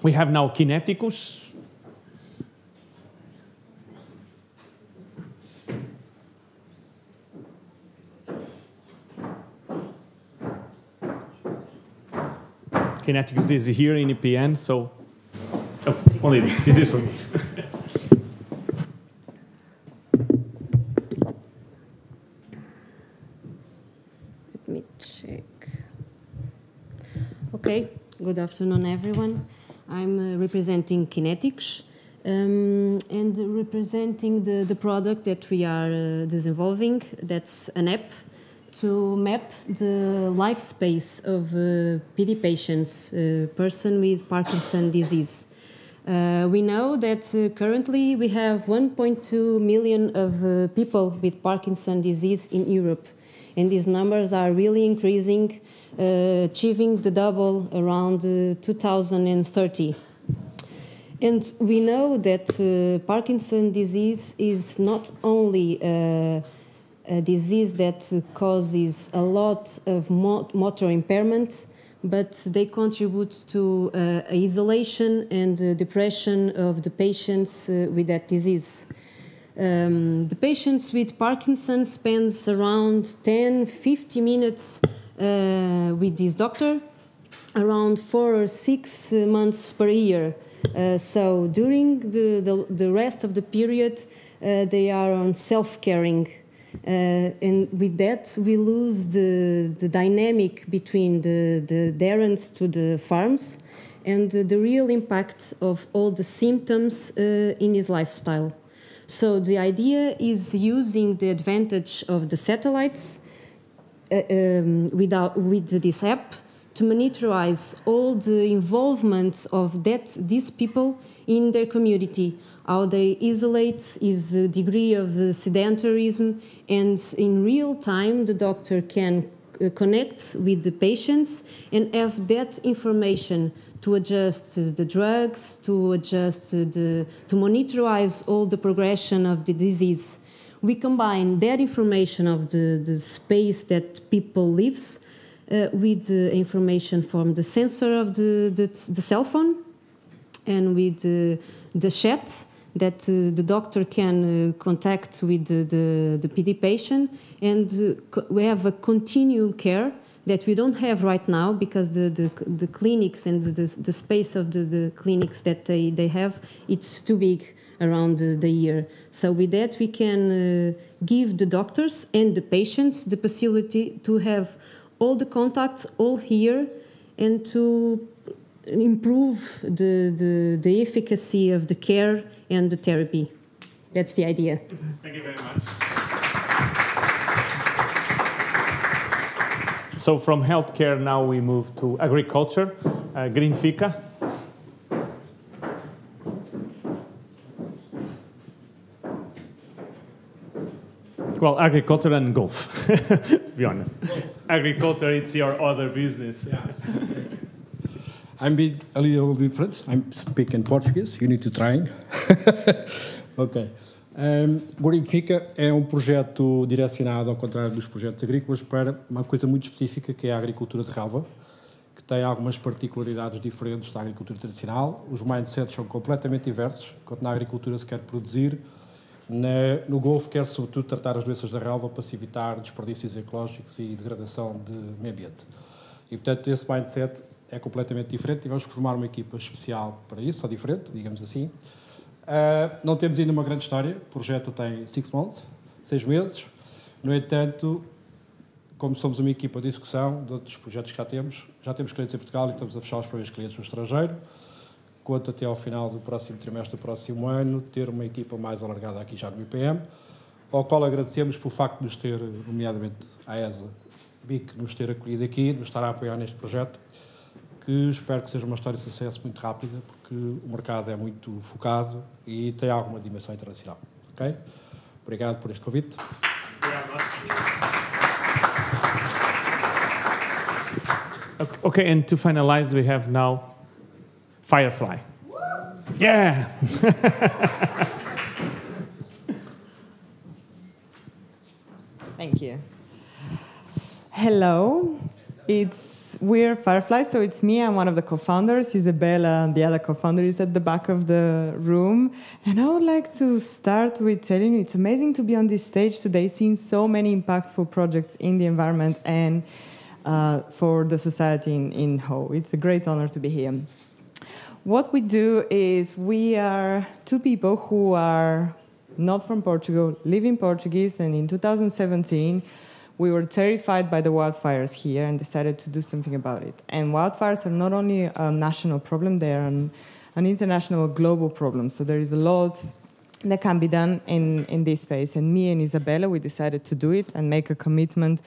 We have now Kineticus. Kineticus is here in EPN, so only this. This is for me. Let me check. Okay, good afternoon, everyone. I'm representing Kineticus and representing the product that we are developing. That's an app to map the life space of PD patients, person with Parkinson's disease. We know that currently we have 1.2 million of people with Parkinson's disease in Europe, and these numbers are really increasing, achieving the double around 2030. And we know that Parkinson's disease is not only a disease that causes a lot of motor impairment, but they contribute to isolation and depression of the patients with that disease. The patients with Parkinson's spends around 10-50 minutes with this doctor, around 4 or 6 months per year. So during the rest of the period, they are on self-caring. And with that, we lose the dynamic between the adherents to the farms and the real impact of all the symptoms in his lifestyle. So the idea is using the advantage of the satellites with this app to monitorize all the involvement of these people in their community, how they isolate, his degree of sedentarism, and in real time the doctor can connect with the patients and have that information to adjust the drugs, to monitorize all the progression of the disease. We combine that information of the space that people lives with the information from the sensor of the cell phone and with the chat that the doctor can contact with the PD patient, and we have a continuum care that we don't have right now because the clinics and the space of the clinics that they have, it's too big around the year. So with that we can give the doctors and the patients the possibility to have all the contacts all here and to improve the efficacy of the care and the therapy. That's the idea. Thank you very much. So from healthcare now we move to agriculture, Greenfica. Well, agriculture and golf, to be honest. Agriculture, it's your other business. Yeah. I'm a little different. I'm speaking Portuguese. You need to try. Ok. Greenfica é um projeto direcionado, ao contrário dos projetos agrícolas, para uma coisa muito específica, que é a agricultura de relva, que tem algumas particularidades diferentes da agricultura tradicional. Os mindsets são completamente diversos. Enquanto na agricultura se quer produzir, no golfo quer sobretudo tratar as doenças da relva para se evitar desperdícios ecológicos e degradação de meio ambiente. E, portanto, esse mindset é completamente diferente e vamos formar uma equipa especial para isso, ou diferente, digamos assim. Não temos ainda uma grande história, o projeto tem 6 meses. No entanto, como somos uma equipa de execução de outros projetos que já temos clientes em Portugal e estamos a fechar os primeiros clientes no estrangeiro. Conto até ao final do próximo trimestre do próximo ano ter uma equipa mais alargada aqui já no IPM, ao qual agradecemos por facto de nos ter, nomeadamente a ESA, BIC, nos ter acolhido aqui, nos estar a apoiar neste projeto, que espero que seja uma história de sucesso muito rápida, porque o mercado é muito focado e tem alguma dimensão internacional. Ok? Obrigado por este convite. Okay, and to finalize, we have now Firefly. Yeah! Thank you. Hello, we're Firefly, so it's me, I'm one of the co-founders. Isabella, the other co-founder, is at the back of the room. And I would like to start with telling you it's amazing to be on this stage today, seeing so many impactful projects in the environment and for the society in whole. It's a great honor to be here. What we do is we are two people who are not from Portugal, live in Portuguese, and in 2017, we were terrified by the wildfires here and decided to do something about it. And wildfires are not only a national problem, they are an international, global problem. So there is a lot that can be done in this space. And me and Isabella, we decided to do it and make a commitment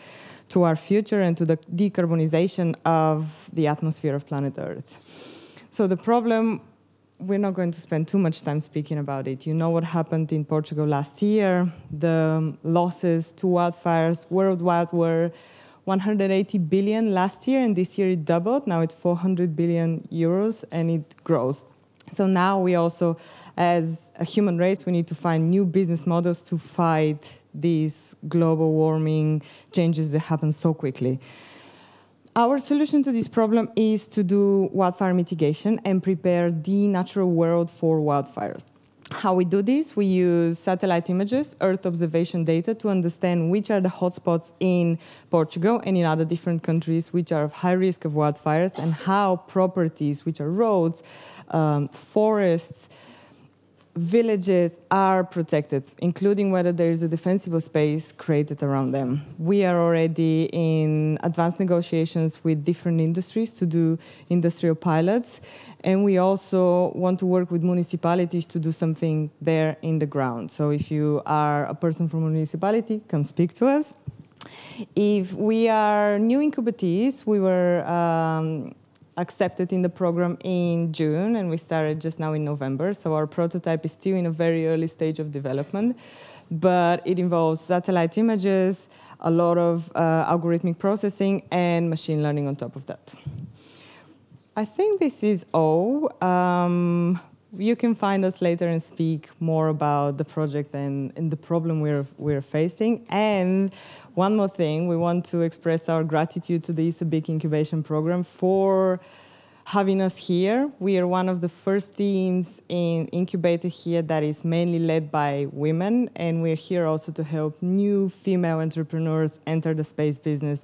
to our future and to the decarbonization of the atmosphere of planet Earth. So the problem, we're not going to spend too much time speaking about it. You know what happened in Portugal last year. The losses to wildfires worldwide were 180 billion last year, and this year it doubled. Now it's 400 billion euros, and it grows. So now we also, as a human race, we need to find new business models to fight these global warming changes that happen so quickly. Our solution to this problem is to do wildfire mitigation and prepare the natural world for wildfires. How we do this? We use satellite images, Earth observation data, to understand which are the hotspots in Portugal and in other different countries which are of high risk of wildfires, and how properties, which are roads, forests, villages are protected, including whether there is a defensible space created around them. We are already in advanced negotiations with different industries to do industrial pilots, and we also want to work with municipalities to do something there in the ground. So if you are a person from a municipality, come speak to us. If we are new incubatees, we were accepted in the program in June, and we started just now in November. So our prototype is still in a very early stage of development, but it involves satellite images, a lot of algorithmic processing, and machine learning on top of that. I think this is all. You can find us later and speak more about the project and the problem we're facing. And one more thing, we want to express our gratitude to the ESA BIC incubation program for having us here. We are one of the first teams incubated here that is mainly led by women, and we're here also to help new female entrepreneurs enter the space business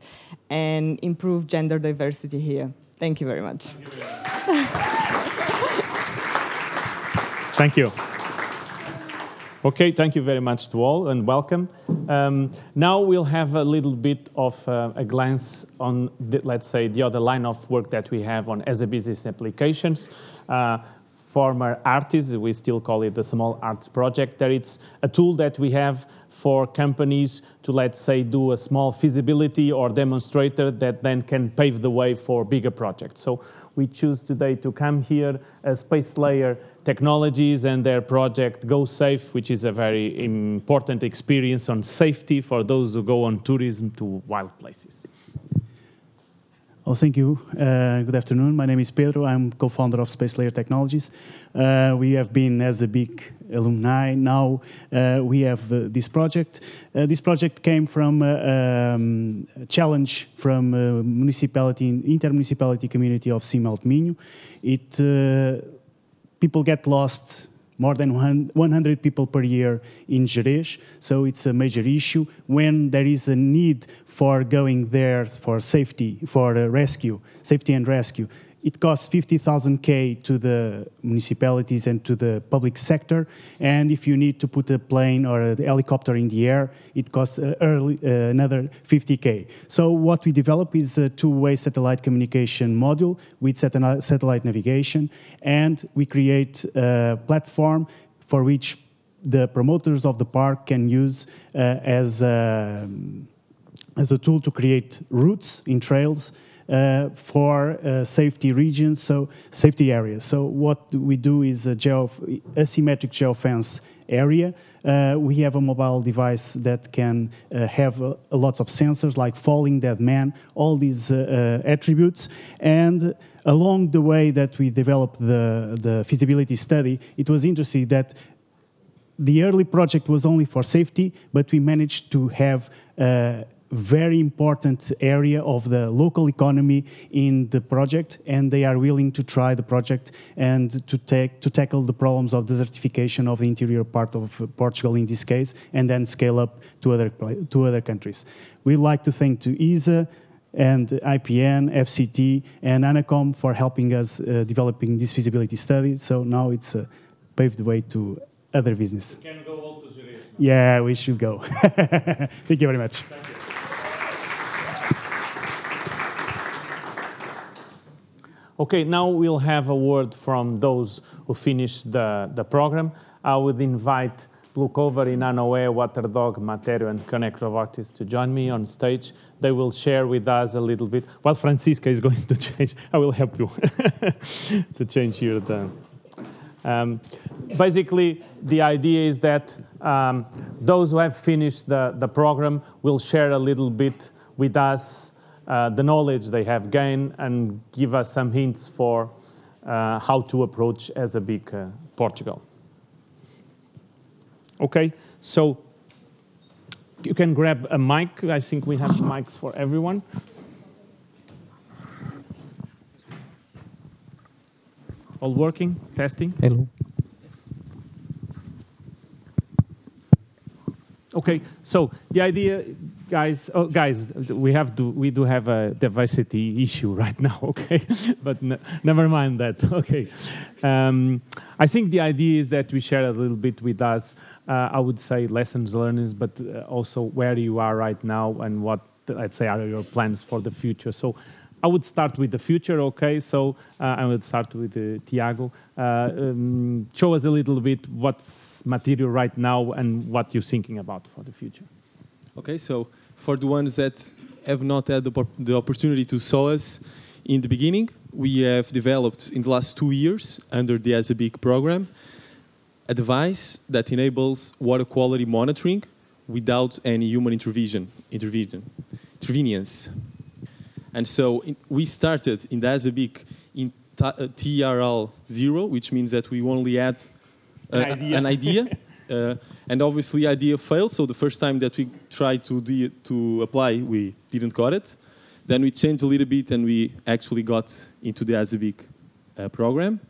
and improve gender diversity here. Thank you very much. Thank you. Okay, thank you very much to all, and welcome. Now we'll have a little bit of a glance on, let's say, the other line of work that we have on as a business applications. Former artists, we still call it the Small Arts Project. That it's a tool that we have for companies to, let's say, do a small feasibility or demonstrator that then can pave the way for bigger projects. So we choose today to come here as Space Layer Technologies and their project Go Safe, which is a very important experience on safety for those who go on tourism to wild places. Well, thank you. Good afternoon. My name is Pedro. I'm co-founder of Space Layer Technologies. We have been as a big alumni. Now we have this project. This project came from a challenge from inter-municipality community of Cima Minho. People get lost, more than 100 people per year in Jerez, so it's a major issue. When there is a need for going there for safety, for rescue, safety and rescue, it costs 50,000 to the municipalities and to the public sector. And if you need to put a plane or a helicopter in the air, it costs another 50K. So what we develop is a two-way satellite communication module with satellite navigation, and we create a platform for which the promoters of the park can use as a tool to create routes in trails for safety regions, so safety areas. So what we do is a asymmetric geofence area. We have a mobile device that can have a lot of sensors like falling, dead man, all these attributes. And along the way that we developed the feasibility study, it was interesting that the early project was only for safety, but we managed to have very important area of the local economy in the project, and they are willing to try the project and to tackle the problems of desertification of the interior part of Portugal in this case, and then scale up to other countries. We'd like to thank to ESA and IPN, FCT, and ANACOM for helping us developing this feasibility study. So now it's paved the way to other business. We can go all to Jerez. Yeah, we should go. Thank you very much. Thank you. Okay, now we'll have a word from those who finished the program. I would invite Blue Cover, Inanoe, Waterdog, Materio, and Connect Robotics to join me on stage. They will share with us a little bit. While Francisca is going to change, I will help you to change here. Basically, the idea is that those who have finished the program will share a little bit with us the knowledge they have gained and give us some hints for how to approach as a big Portugal. Okay, so you can grab a mic. I think we have mics for everyone. All working? Testing? Hello. Okay. Okay, so the idea, guys, we do have a diversity issue right now, okay? But never mind that, okay. I think the idea is that we share a little bit with us, I would say lessons learned, but also where you are right now and what, let's say, are your plans for the future. So I would start with the future, okay? So I would start with Tiago. Show us a little bit what's material right now and what you're thinking about for the future. Okay, so for the ones that have not had the opportunity to saw us in the beginning, we have developed in the last 2 years under the ESA BIC program a device that enables water quality monitoring without any human intervenience. And so we started in the ESA BIC in TRL 0, which means that we only had an idea. And obviously idea failed, so the first time that we tried to apply, we didn't got it. Then we changed a little bit and we actually got into the ESA BIC program.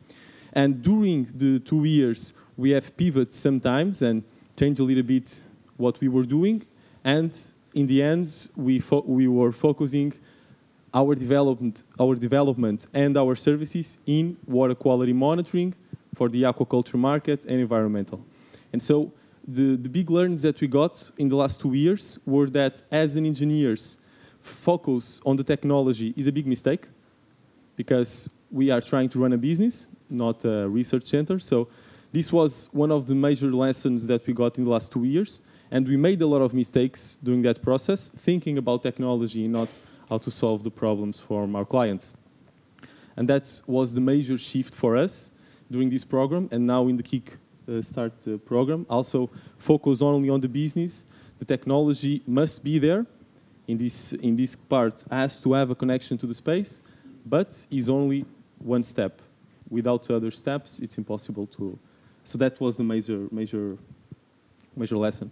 And during the 2 years, we have pivoted sometimes and changed a little bit what we were doing. And in the end, we were focusing our development and our services in water quality monitoring for the aquaculture market and environmental. And so the big learnings that we got in the last 2 years were that as an engineers, focus on the technology is a big mistake because we are trying to run a business, not a research center. So this was one of the major lessons that we got in the last 2 years. And we made a lot of mistakes during that process, thinking about technology, not how to solve the problems for our clients. And that was the major shift for us during this program. And now in the Kick Start program, also focus only on the business. The technology must be there. In this part, has to have a connection to the space, but is only one step. Without other steps, it's impossible to. So that was the major lesson.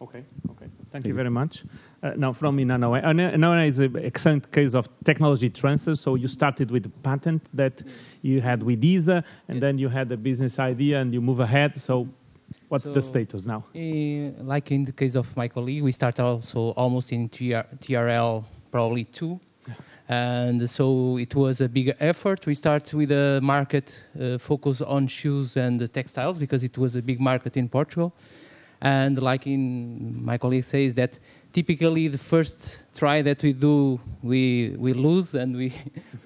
Okay. Thank you very much. Now from Inano. Inano is an excellent case of technology transfer. So you started with a patent that you had with ESA, and then you had a business idea and you move ahead. So what's the status now? Like in the case of my colleague, we started also almost in TRL probably 2. And so it was a big effort. We started with a market focus on shoes and textiles because it was a big market in Portugal. And like my colleague says that typically the first try that we do, we lose and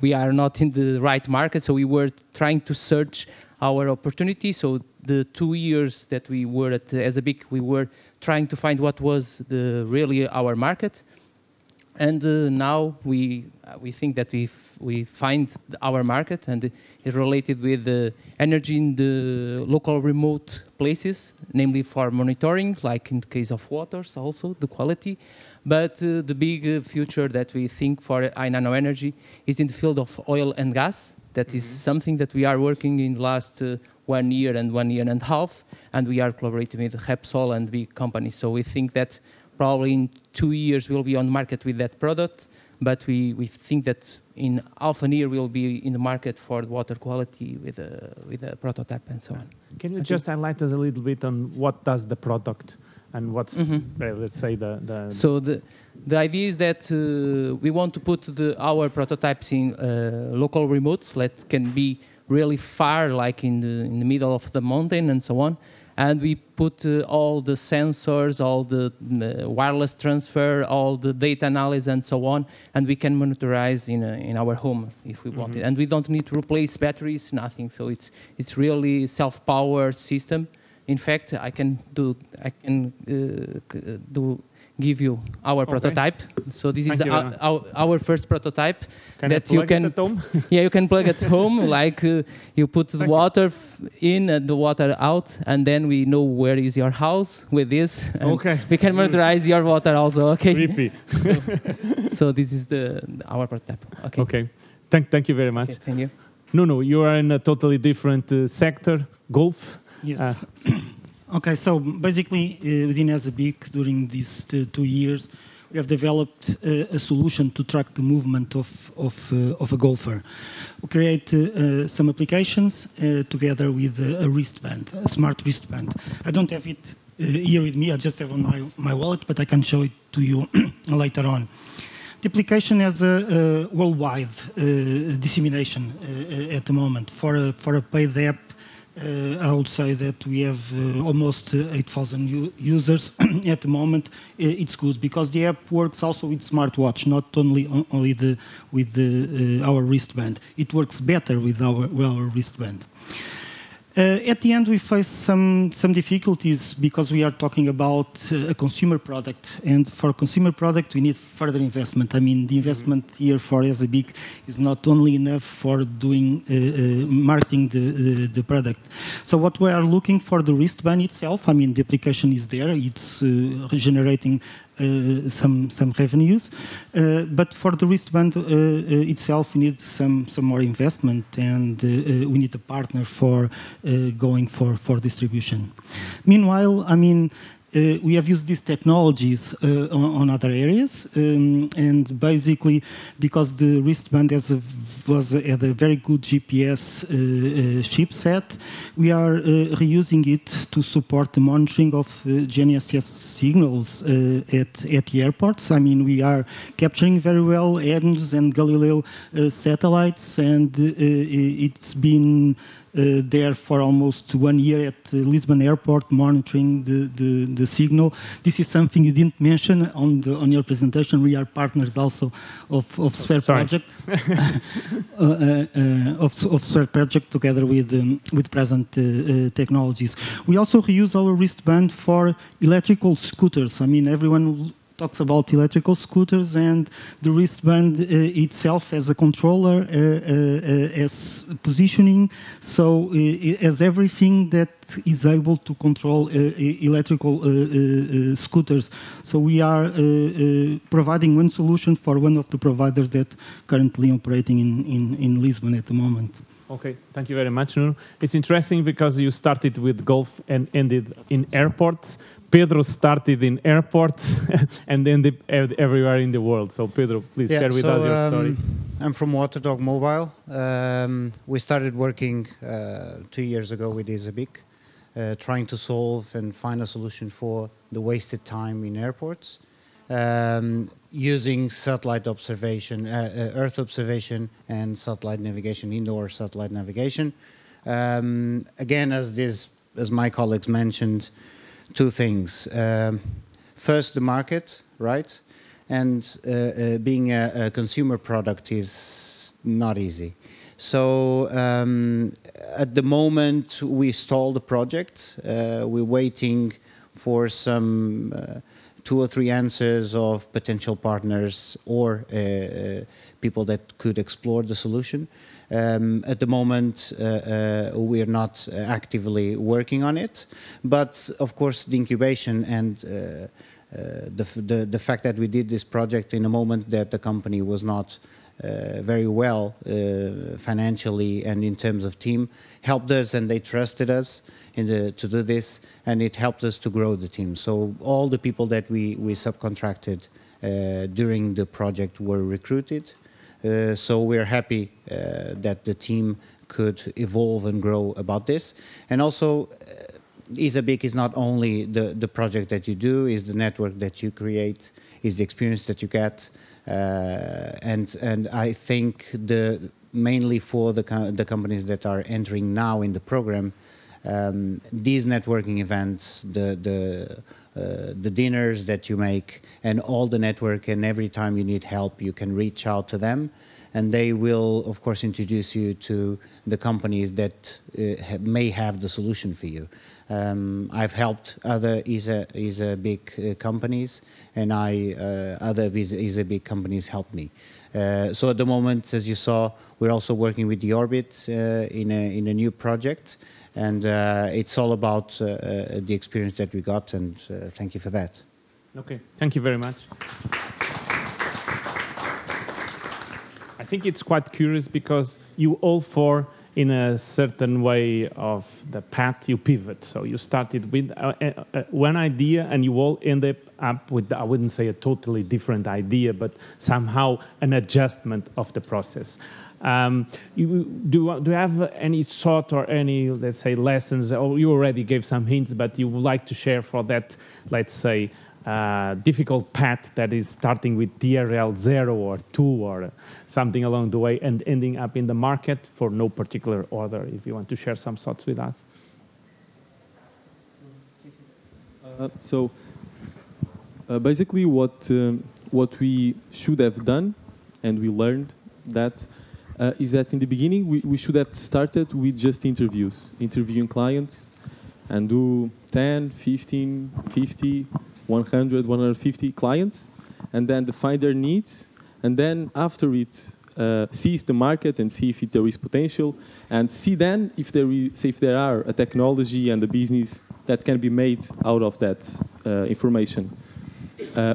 we are not in the right market. So we were trying to search our opportunity. So the 2 years that we were at ESA BIC, we were trying to find what was really our market. And now we think that we find our market, and it's related with the energy in the local remote places, namely for monitoring, like in the case of waters also, the quality. But the big future that we think for iNano Energy is in the field of oil and gas. That is something that we are working in the last 1 year and 1 year and a half, and we are collaborating with Repsol and big companies. So we think that probably in 2 years we'll be on the market with that product, but we think that in half a year we'll be in the market for water quality with a prototype and so on. Can you just highlight us a little bit on what does the product and what's, let's say, the... So the idea is that we want to put our prototypes in local remotes that can be really far, like in the middle of the mountain and so on. And we put all the sensors, all the wireless transfer, all the data analysis and so on, and we can monitorize in our home if we want it. And we don't need to replace batteries, nothing. So it's really self-powered system. In fact, I can give you our prototype. So this is our first prototype that you can at home? Yeah, you can plug at home. Like you put the water in and the water out, and then we know where is your house with this. Okay. We can monitorize your water also. Okay. Creepy. So this is our prototype. Okay. Okay. Thank you very much. Okay, thank you. No, you are in a totally different sector, golf. Yes. Okay, so basically within ESA BIC during these 2 years, we have developed a solution to track the movement of a golfer. We create some applications together with a wristband, a smart wristband. I don't have it here with me. I just have on my wallet, but I can show it to you later on. The application has a worldwide dissemination at the moment. For a paid app, I would say that we have almost 8,000 users at the moment. It's good because the app works also with smartwatch, not only with our wristband. It works better with our wristband. At the end, we face some difficulties because we are talking about a consumer product. And for a consumer product, we need further investment. I mean, the investment here for ESA BIC is not only enough for doing marketing the product. So what we are looking for the wristband itself, I mean, the application is there. It's generating some revenues, but for the wristband itself, we need some more investment, and we need a partner for going for distribution. Meanwhile, I mean, we have used these technologies on other areas, and basically, because the wristband had a very good GPS chipset, we are reusing it to support the monitoring of GNSS signals at the airports. I mean, we are capturing very well EGNOS and Galileo satellites, and it's been there for almost 1 year at Lisbon Airport, monitoring the signal. This is something you didn't mention on your presentation. We are partners also of Sphere Project, of Sphere Project together with present technologies. We also reuse our wristband for electrical scooters. I mean, everyone talks about electrical scooters, and the wristband itself as a controller, as positioning, so it has everything that is able to control electrical scooters. So we are providing one solution for one of the providers that currently operating in Lisbon at the moment. Okay, thank you very much, Nuno. It's interesting because you started with golf and ended in airports. Pedro started in airports and ended everywhere in the world. So Pedro, please share with us your story. I'm from Waterdog Mobile. We started working 2 years ago with ESA BIC, trying to solve and find a solution for the wasted time in airports, using satellite observation, Earth observation and satellite navigation, indoor satellite navigation. Again, as my colleagues mentioned, two things. First, the market, right? And being a consumer product is not easy. So at the moment, we stalled the project. We're waiting for some 2 or 3 answers of potential partners or people that could explore the solution. At the moment, we are not actively working on it, but of course the incubation and the fact that we did this project in a moment that the company was not very well financially and in terms of team helped us, and they trusted us to do this, and it helped us to grow the team. So all the people that we subcontracted during the project were recruited. So we're happy that the team could evolve and grow about this. And also, ESA BIC is not only the project that you do, is the network that you create, is the experience that you get. And I think mainly for the companies that are entering now in the program, these networking events, the dinners that you make, and all the network, and every time you need help, you can reach out to them, and they will, of course, introduce you to the companies that may have the solution for you. I've helped other ESA BIC companies, and other ESA BIC companies helped me. So at the moment, as you saw, we're also working with the Orbit in a new project. And it's all about the experience that we got, and thank you for that. Okay, thank you very much. I think it's quite curious because you all four, in a certain way of the path, you pivot. So you started with one idea, and you all ended up with, I wouldn't say a totally different idea, but somehow an adjustment of the process. Do you have any thought or any, let's say, lessons? Or you already gave some hints, but you would like to share for that, let's say, difficult path that is starting with TRL 0 or 2 or something along the way and ending up in the market for no particular order, if you want to share some thoughts with us. Basically what we should have done, and we learned that, is that in the beginning we should have started with just interviewing clients and do 10, 15, 50, 100, 150 clients, and then define their needs, and then after it seize the market and see if there is potential, and see then if there are a technology and a business that can be made out of that information.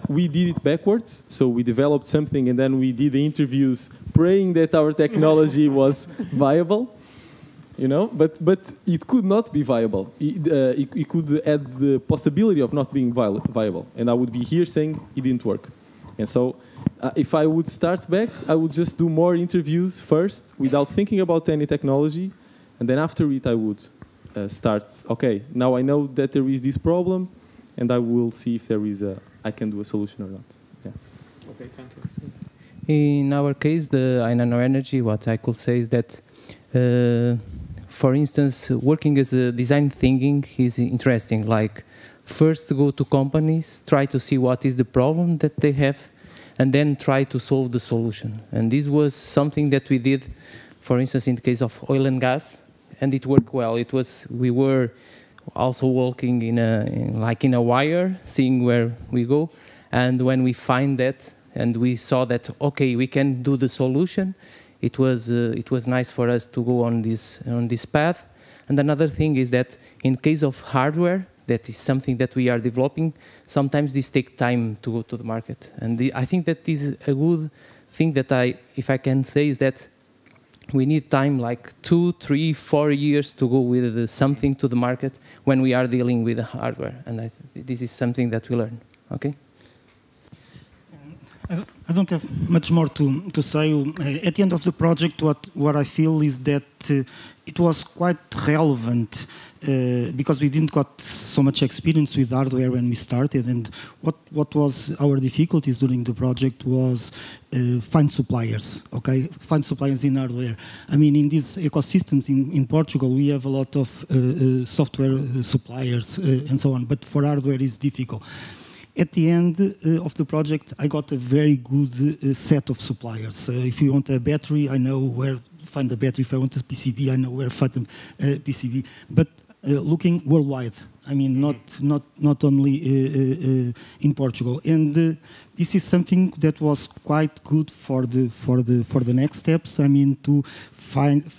We did it backwards, so we developed something and then we did the interviews praying that our technology was viable. You know, but it could not be viable. It could add the possibility of not being viable, and I would be here saying it didn't work. And so, if I would start back, I would just do more interviews first, without thinking about any technology, and then after it, I would start. Okay, now I know that there is this problem, and I will see if I can do a solution or not. Yeah. Okay, thank you. In our case, the Nano Energy, what I could say is that. For instance, working as a design thinking is interesting. Like, first go to companies, try to see what is the problem that they have, and then try to solve the solution. And this was something that we did, for instance, in the case of oil and gas, and it worked well. We were also walking in a wire, seeing where we go, and when we find that, and we saw that, okay, we can do the solution. It was nice for us to go on this path. And another thing is that in case of hardware, that is something that we are developing, sometimes this takes time to go to the market. And I think that this is a good thing that if I can say, is that we need time, like 2, 3, 4 years to go with something to the market when we are dealing with the hardware. And this is something that we learn. Okay? I don't have much more to say. At the end of the project, what I feel is that it was quite relevant because we didn't got so much experience with hardware when we started. And what was our difficulties during the project was find suppliers. Okay, find suppliers in hardware. I mean, in these ecosystems in Portugal, we have a lot of software suppliers and so on. But for hardware, it's difficult. At the end of the project, I got a very good set of suppliers. If you want a battery, I know where to find the battery. If I want a PCB, I know where to find a PCB. But looking worldwide, I mean, not only in Portugal. And this is something that was quite good for the next steps. I mean, to find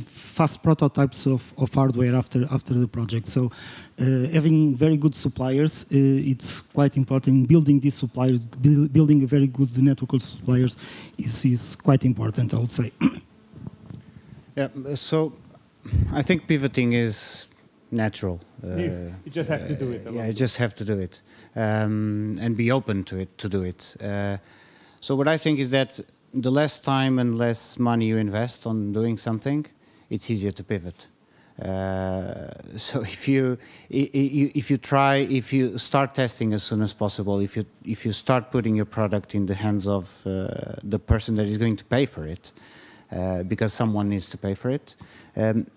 fast prototypes of hardware after the project. So having very good suppliers, it's quite important. Building these suppliers, building a very good network of suppliers is quite important, I would say. Yeah, so I think pivoting is natural. You just have to do it. Yeah, you just have to do it and be open to do it. So what I think is that the less time and less money you invest on doing something, it's easier to pivot. So if you start testing as soon as possible, if you start putting your product in the hands of the person that is going to pay for it, because someone needs to pay for it.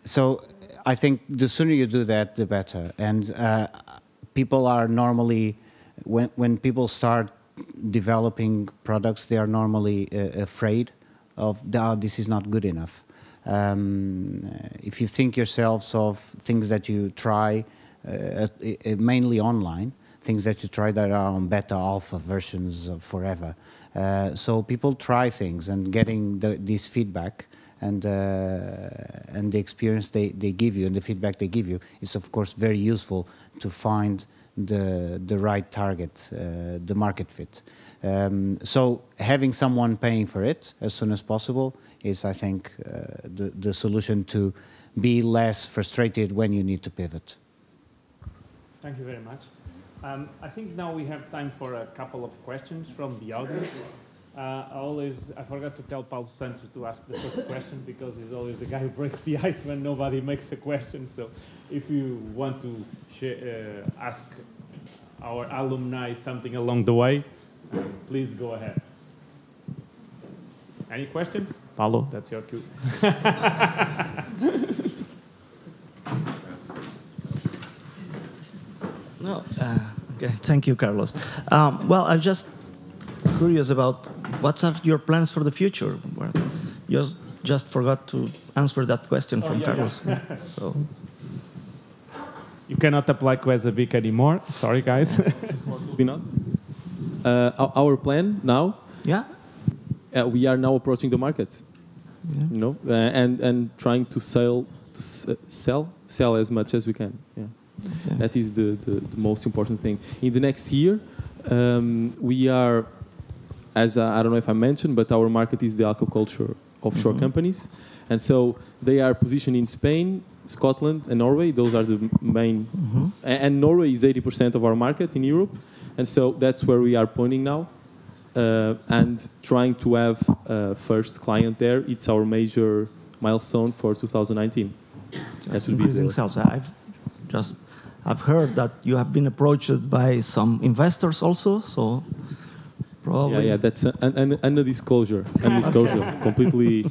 So I think the sooner you do that, the better. And people are normally, when people start developing products, they are normally afraid of, this is not good enough. If you think yourselves of things that you try, mainly online, things that you try that are on beta alpha versions forever. So people try things and getting this feedback and the experience they give you and the feedback they give you is of course very useful to find the right target, the market fit. So having someone paying for it as soon as possible is, I think, the solution to be less frustrated when you need to pivot. Thank you very much. I think now we have time for a couple of questions from the audience. I forgot to tell Paulo Santos to ask the first question because he's always the guy who breaks the ice when nobody makes a question. So if you want to ask our alumni something along the way, please go ahead. Any questions? Paulo, that's your cue. No, okay, thank you, Carlos. Well, I'm just curious about what are your plans for the future? Well, you just forgot to answer that question from Carlos. Yeah. So you cannot apply Quezabic anymore. Sorry, guys. Probably not. Our plan now. Yeah. We are now approaching the market. Yeah. You know, and trying to sell as much as we can. Yeah. Okay. That is the most important thing. In the next year, we are, as I don't know if I mentioned, but our market is the aquaculture offshore companies. And so they are positioned in Spain, Scotland, and Norway. Those are the main. And Norway is 80% of our market in Europe. And so that's where we are pointing now. And trying to have first client there. It's our major milestone for 2019. That will be sales. I've heard that you have been approached by some investors also, so probably. Yeah, that's a disclosure. Completely.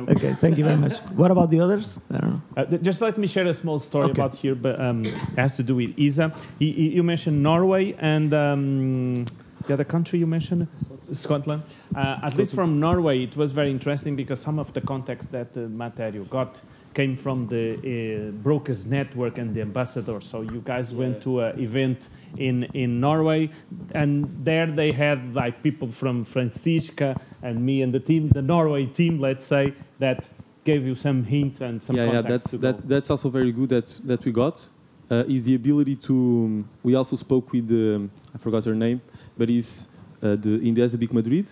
Okay, thank you very much. What about the others? I don't know. Just let me share a small story about here, but it has to do with ESA. You mentioned Norway and the other country you mentioned, Scotland. At least from Norway, it was very interesting because some of the contacts that Materio got came from the brokers network and the ambassador. So you guys went to an event in Norway, and there they had like people from Francisca and me and the team, the Norway team, let's say, that gave you some hint and some contacts. That's also very good that we got. Is the ability to. We also spoke with I forgot her name, but is in the ESA Madrid,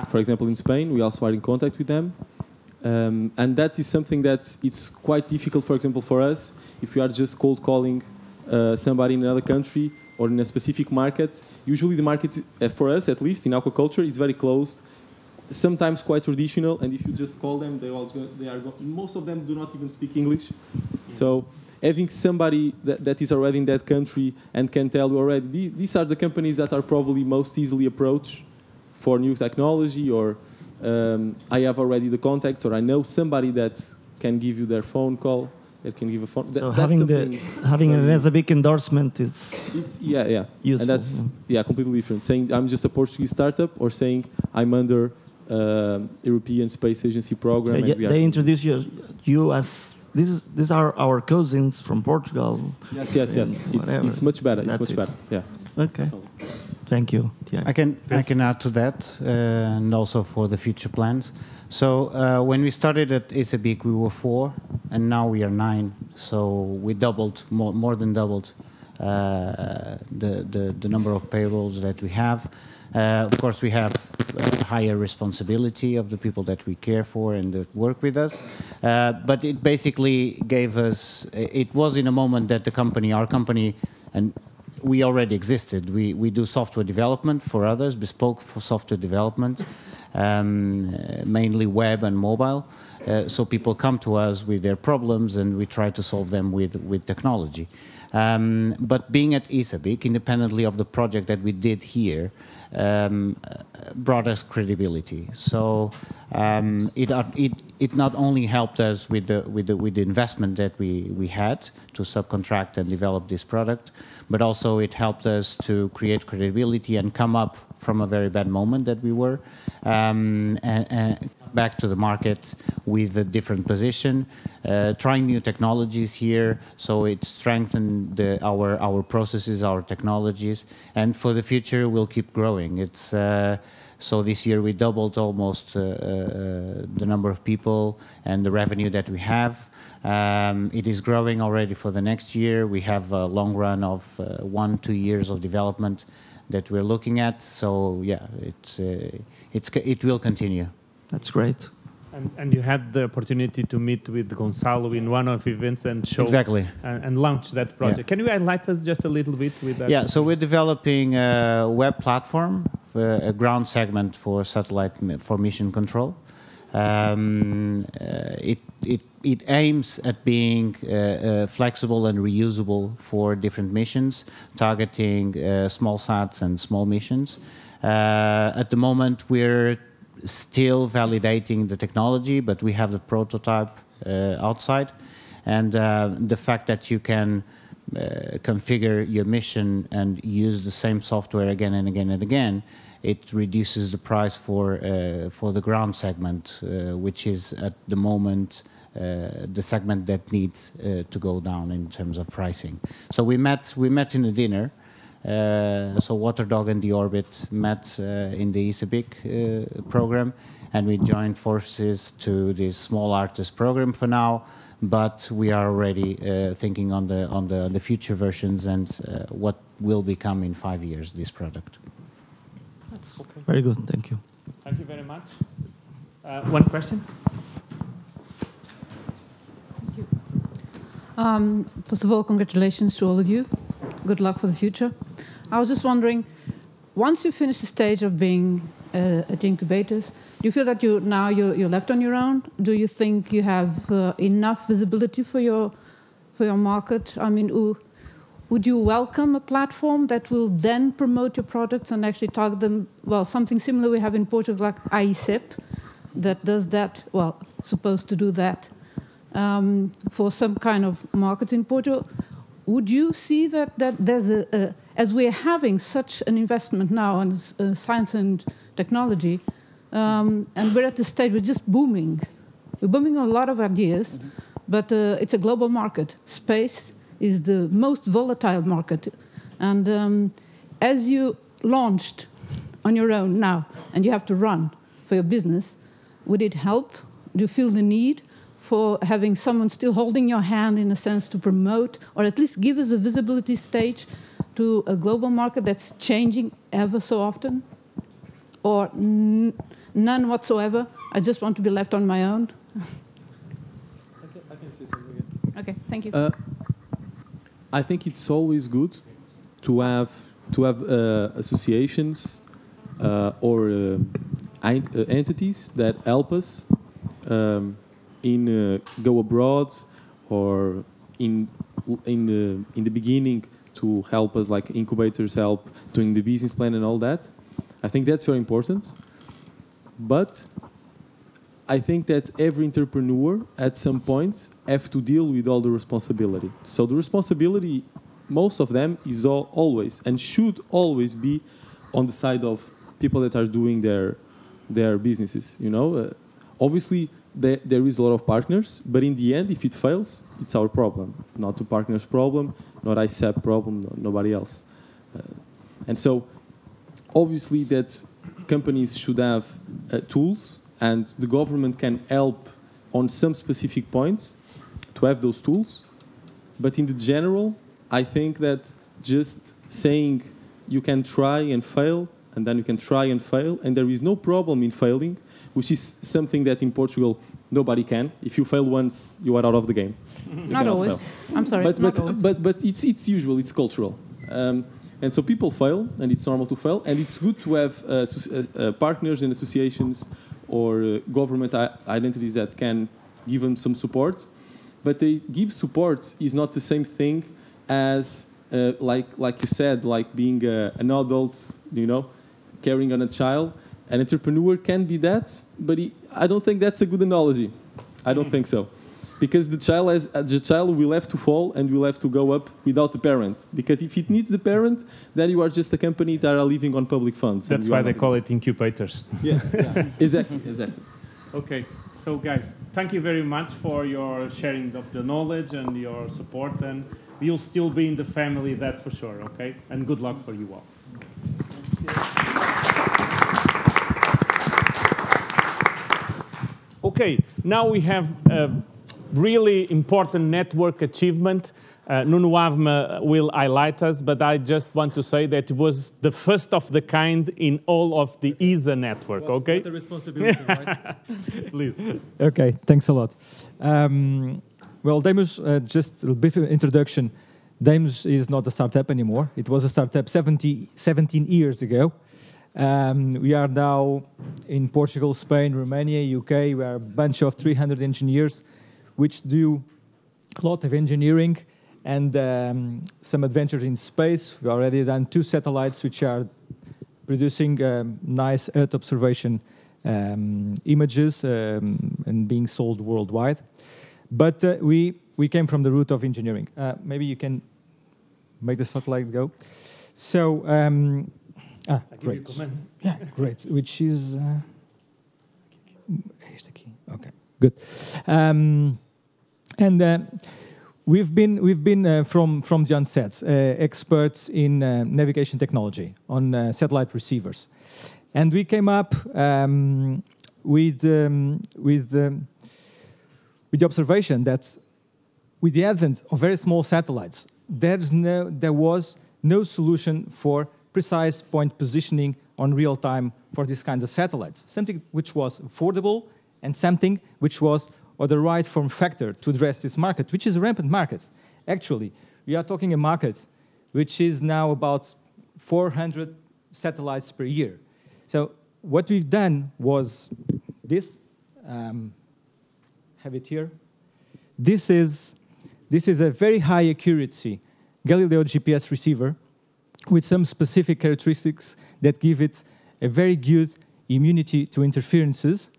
for example, in Spain. We also are in contact with them. And that is something that it's quite difficult, for example, for us, if we are just cold calling somebody in another country or in a specific market. Usually the market, for us at least, in aquaculture, is very closed, sometimes quite traditional, and if you just call them, most of them do not even speak English. So having somebody that is already in that country and can tell you already, these are the companies that are probably most easily approached for new technology, or I have already the contacts, or I know somebody that can give you their phone call, that can give a phone. So having an ESA endorsement is useful. And that's completely different. Saying I'm just a Portuguese startup, or saying I'm under European Space Agency program. So they introduce you as these are our cousins from Portugal. Yes. It's much better. It's much better. Yeah. Okay. Thank you. Yeah. I can add to that, and also for the future plans. So when we started at ESA we were 4, and now we are 9. So we doubled, more than doubled, the number of payrolls that we have. Of course, we have a higher responsibility of the people that we care for and that work with us. But it basically gave us. It was in a moment that our company, and we already existed. We do software development for others, bespoke for software development, mainly web and mobile. So people come to us with their problems, and we try to solve them with technology. But being at ESA, independently of the project that we did here, brought us credibility. So it not only helped us with the investment that we had to subcontract and develop this product, but also it helped us to create credibility and come up from a very bad moment that we were, and back to the market with a different position, trying new technologies here, so it strengthened our processes, our technologies, and for the future we'll keep growing. It's so this year we doubled almost the number of people and the revenue that we have. It is growing already for the next year. We have a long run of 1-2 years of development that we're looking at. So yeah, it will continue. That's great. And you had the opportunity to meet with Gonzalo in one of the events and show and launch that project. Yeah. Can you highlight us just a little bit with that? Yeah, so we're developing a web platform a ground segment for satellite for mission control. It aims at being flexible and reusable for different missions, targeting small sats and small missions. At the moment, we're still validating the technology, but we have the prototype outside. And the fact that you can configure your mission and use the same software again and again and again, it reduces the price for the ground segment, which is at the moment the segment that needs to go down in terms of pricing. So we met in a dinner. So Waterdog and the Orbit met in the ESA program, and we joined forces to this small artist program for now. But we are already thinking on the future versions and what will become in 5 years this product. That's very good. Thank you. Thank you very much. One question. Thank you. First of all, congratulations to all of you. Good luck for the future. I was just wondering, once you finish the stage of being at incubators, do you feel that you're left on your own? Do you think you have enough visibility for your market? I mean, would you welcome a platform that will then promote your products and actually target them? Well, something similar we have in Portugal, like ESA, that does that. Well, supposed to do that for some kind of market in Portugal. Would you see that there's as we're having such an investment now in science and technology, and we're at the stage we're just booming. We're booming a lot of ideas, but it's a global market. Space is the most volatile market. And as you launched on your own now, and you have to run for your business, would it help? Do you feel the need for having someone still holding your hand in a sense to promote, or at least give us a visibility stage to a global market that's changing ever so often? Or none whatsoever? I just want to be left on my own. I can say something. Okay, thank you. I think it's always good to have associations or entities that help us in go abroad, or in the beginning to help us, like incubators help doing the business plan and all that. I think that's very important. But I think that every entrepreneur at some point have to deal with all the responsibility. So the responsibility, most of them, is always and should always be on the side of people that are doing their businesses. You know, obviously there is a lot of partners, but in the end, if it fails, it's our problem, not the partner's problem, not ISAP problem, nobody else. And so, obviously, that companies should have tools, and the government can help on some specific points to have those tools. But in the general, I think that just saying you can try and fail, and then you can try and fail, and there is no problem in failing, which is something that in Portugal nobody can. If you fail once, you are out of the game. Not always. Fail. I'm sorry. But it's usual. It's cultural. And so people fail, and it's normal to fail. And it's good to have partners and associations or government identities that can give them some support. But they give support is not the same thing as, like you said, like being an adult, you know, caring on a child. An entrepreneur can be that, but I don't think that's a good analogy. I don't think so. Because the child will have to fall and will have to go up without the parent. Because if it needs the parent, then you are just a company that are living on public funds. That's why they call it incubators. Yeah. Exactly. Okay, so guys, thank you very much for your sharing of the knowledge and your support. And you'll still be in the family, that's for sure, okay? And good luck for you all. Okay, now we have a really important network achievement. Nuno Avma will highlight us, but I just want to say that it was the first of the kind in all of the ESA network, okay? What a responsibility, right? Please. Okay, thanks a lot. Well, Demus, just a bit of introduction. Demus is not a startup anymore. It was a startup 17 years ago. We are now in Portugal, Spain, Romania, UK. We are a bunch of 300 engineers which do a lot of engineering and some adventures in space. We've already done 2 satellites which are producing nice Earth observation images and being sold worldwide. But we came from the root of engineering. Maybe you can make the satellite go. So, great. Yeah, great. Which is here's the key. Okay, good. We've been from the onset experts in navigation technology on satellite receivers, and we came up with the observation that with the advent of very small satellites, there was no solution for precise point positioning on real time for these kinds of satellites. Something which was affordable and something which was of the right form factor to address this market, which is a rampant market. Actually, we are talking a market which is now about 400 satellites per year. So what we've done was this. Have it here. This is a very high accuracy Galileo GPS receiver with some specific characteristics that give it a very good immunity to interferences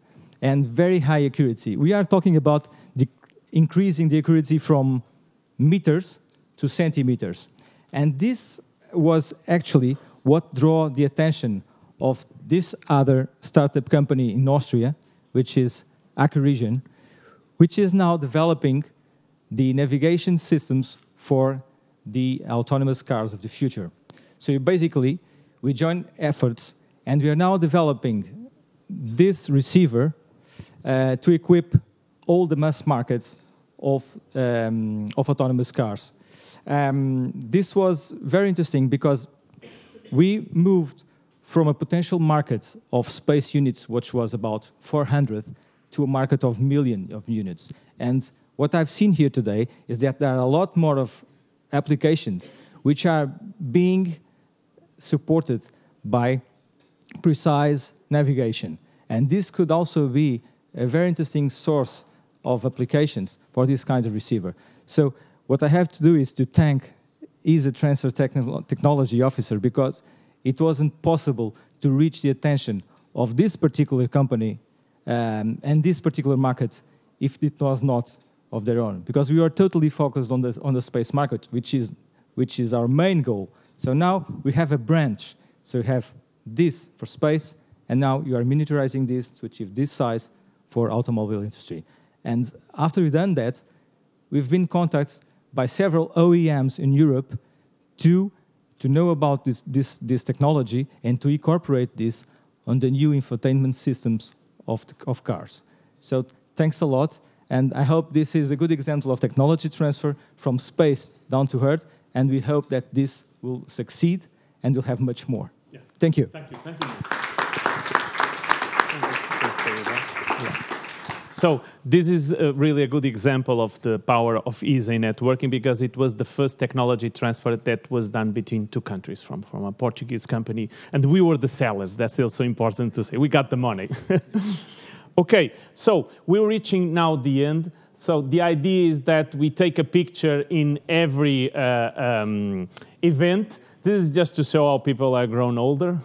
and very high accuracy. We are talking about increasing the accuracy from meters to centimeters. And this was actually what drew the attention of this other startup company in Austria, which is Accuvision, which is now developing the navigation systems for the autonomous cars of the future. So basically, we joined efforts, and we are now developing this receiver to equip all the mass markets of autonomous cars. This was very interesting because we moved from a potential market of space units, which was about 400, to a market of millions of units. And what I've seen here today is that there are a lot more of applications which are being supported by precise navigation. And this could also be a very interesting source of applications for this kind of receiver. So what I have to do is to thank ESA Transfer Technology Officer, because it wasn't possible to reach the attention of this particular company and this particular market if it was not of their own, because we are totally focused on the space market, which is our main goal. So now we have a branch. So we have this for space, and now you are miniaturizing this to achieve this size for automobile industry. And after we've done that, we've been contacted by several OEMs in Europe to know about this technology and to incorporate this on the new infotainment systems of cars. So thanks a lot, and I hope this is a good example of technology transfer from space down to Earth, and we hope that this will succeed and we'll have much more. Yeah. Thank you. Thank you. Thank you. So this is really a good example of the power of ESA networking, because it was the first technology transfer that was done between two countries from a Portuguese company. And we were the sellers. That's also important to say. We got the money. Okay, so we're reaching now the end. So the idea is that we take a picture in every event. This is just to show how people are grown older.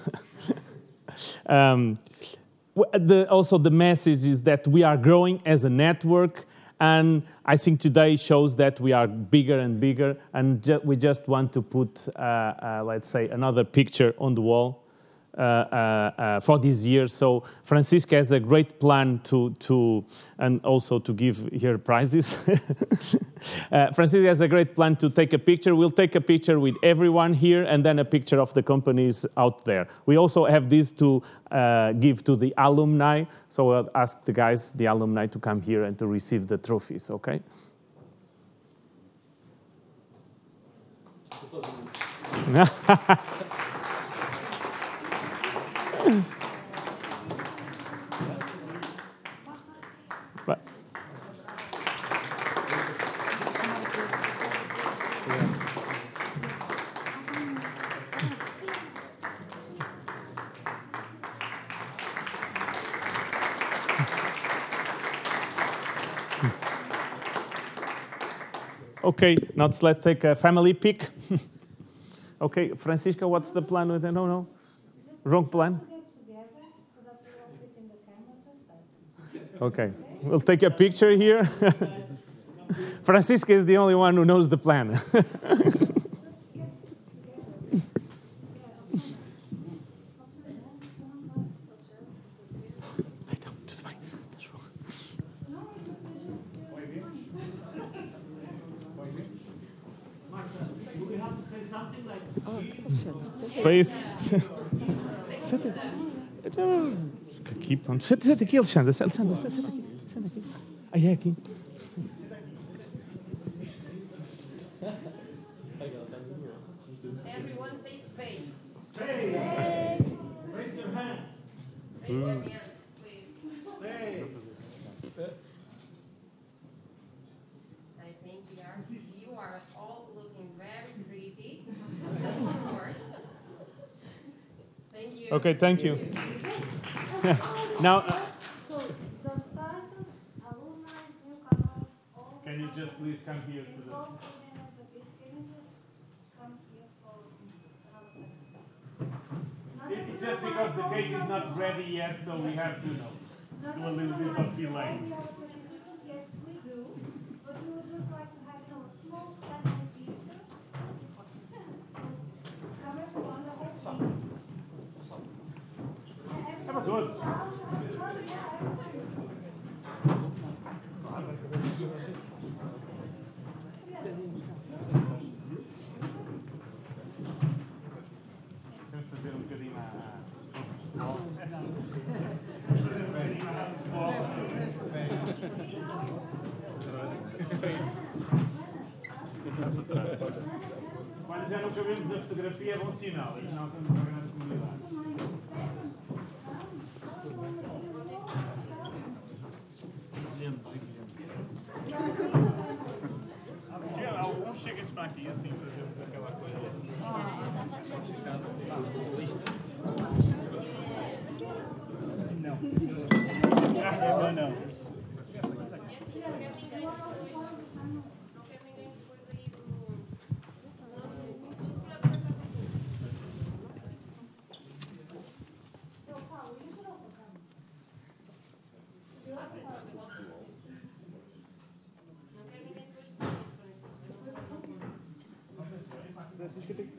Also, the message is that we are growing as a network, and I think today shows that we are bigger and bigger, and we just want to put, let's say, another picture on the wall for this year. So Francisca has a great plan and also to give her prizes. Francisca has a great plan to take a picture. We'll take a picture with everyone here, and then a picture of the companies out there. We also have this to give to the alumni. So I'll ask the guys, the alumni, to come here and to receive the trophies, okay? But Okay, now let's take a family pic. Okay, Francisca, what's the plan with it? No, wrong plan. Okay, we'll take a picture here. Francisca is the only one who knows the plan. Space. Keep on. Senta aqui, Alexandra. Senta aqui. Aí é aqui. Everyone say space. Space. Raise your hand. Raise your hand, please. Space. I think you are all looking very pretty. Thank you. Okay, thank you. Now, So the startup, alumni, newcomers, all. can you just please come here to the? Can you just come here for another second? It's just because the cake is not ready yet, so we have to do a little bit of delay. Yes, we do. But we would just like to have a small family picture. Come everyone, the whole thing. Good. Quando já não cabemos na fotografia é bom sinal, senão estamos na grande comunidade. Alguns chegam-se para aqui assim, fazemos aquela coisa. Não.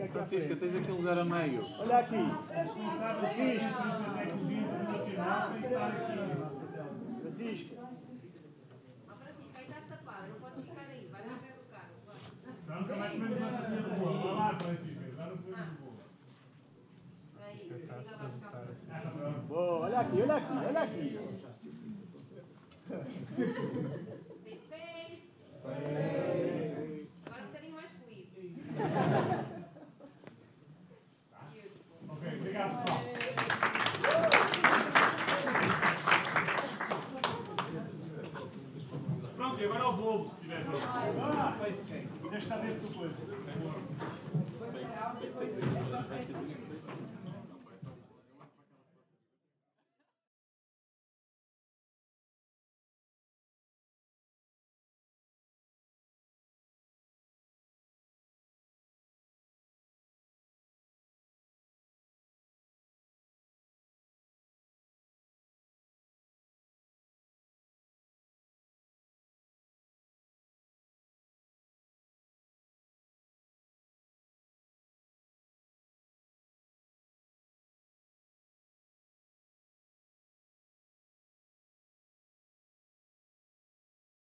Francisca, tens aqui um lugar a meio. Olha aqui. Francisca, internacional, tem que estar aqui. Francisca. Francisca, aí estás tapada, não podes ficar aí, vai na frente do carro. Nunca mais comemos na cozinha do bolo. Vai lá, Francisca, já não comemos do bolo. Boa, olha aqui, olha aqui, olha aqui. Agora um bocadinho mais feliz. Ok, obrigado, pessoal. Pronto, e agora é o bolo, se tiver. Já está dentro do coisa.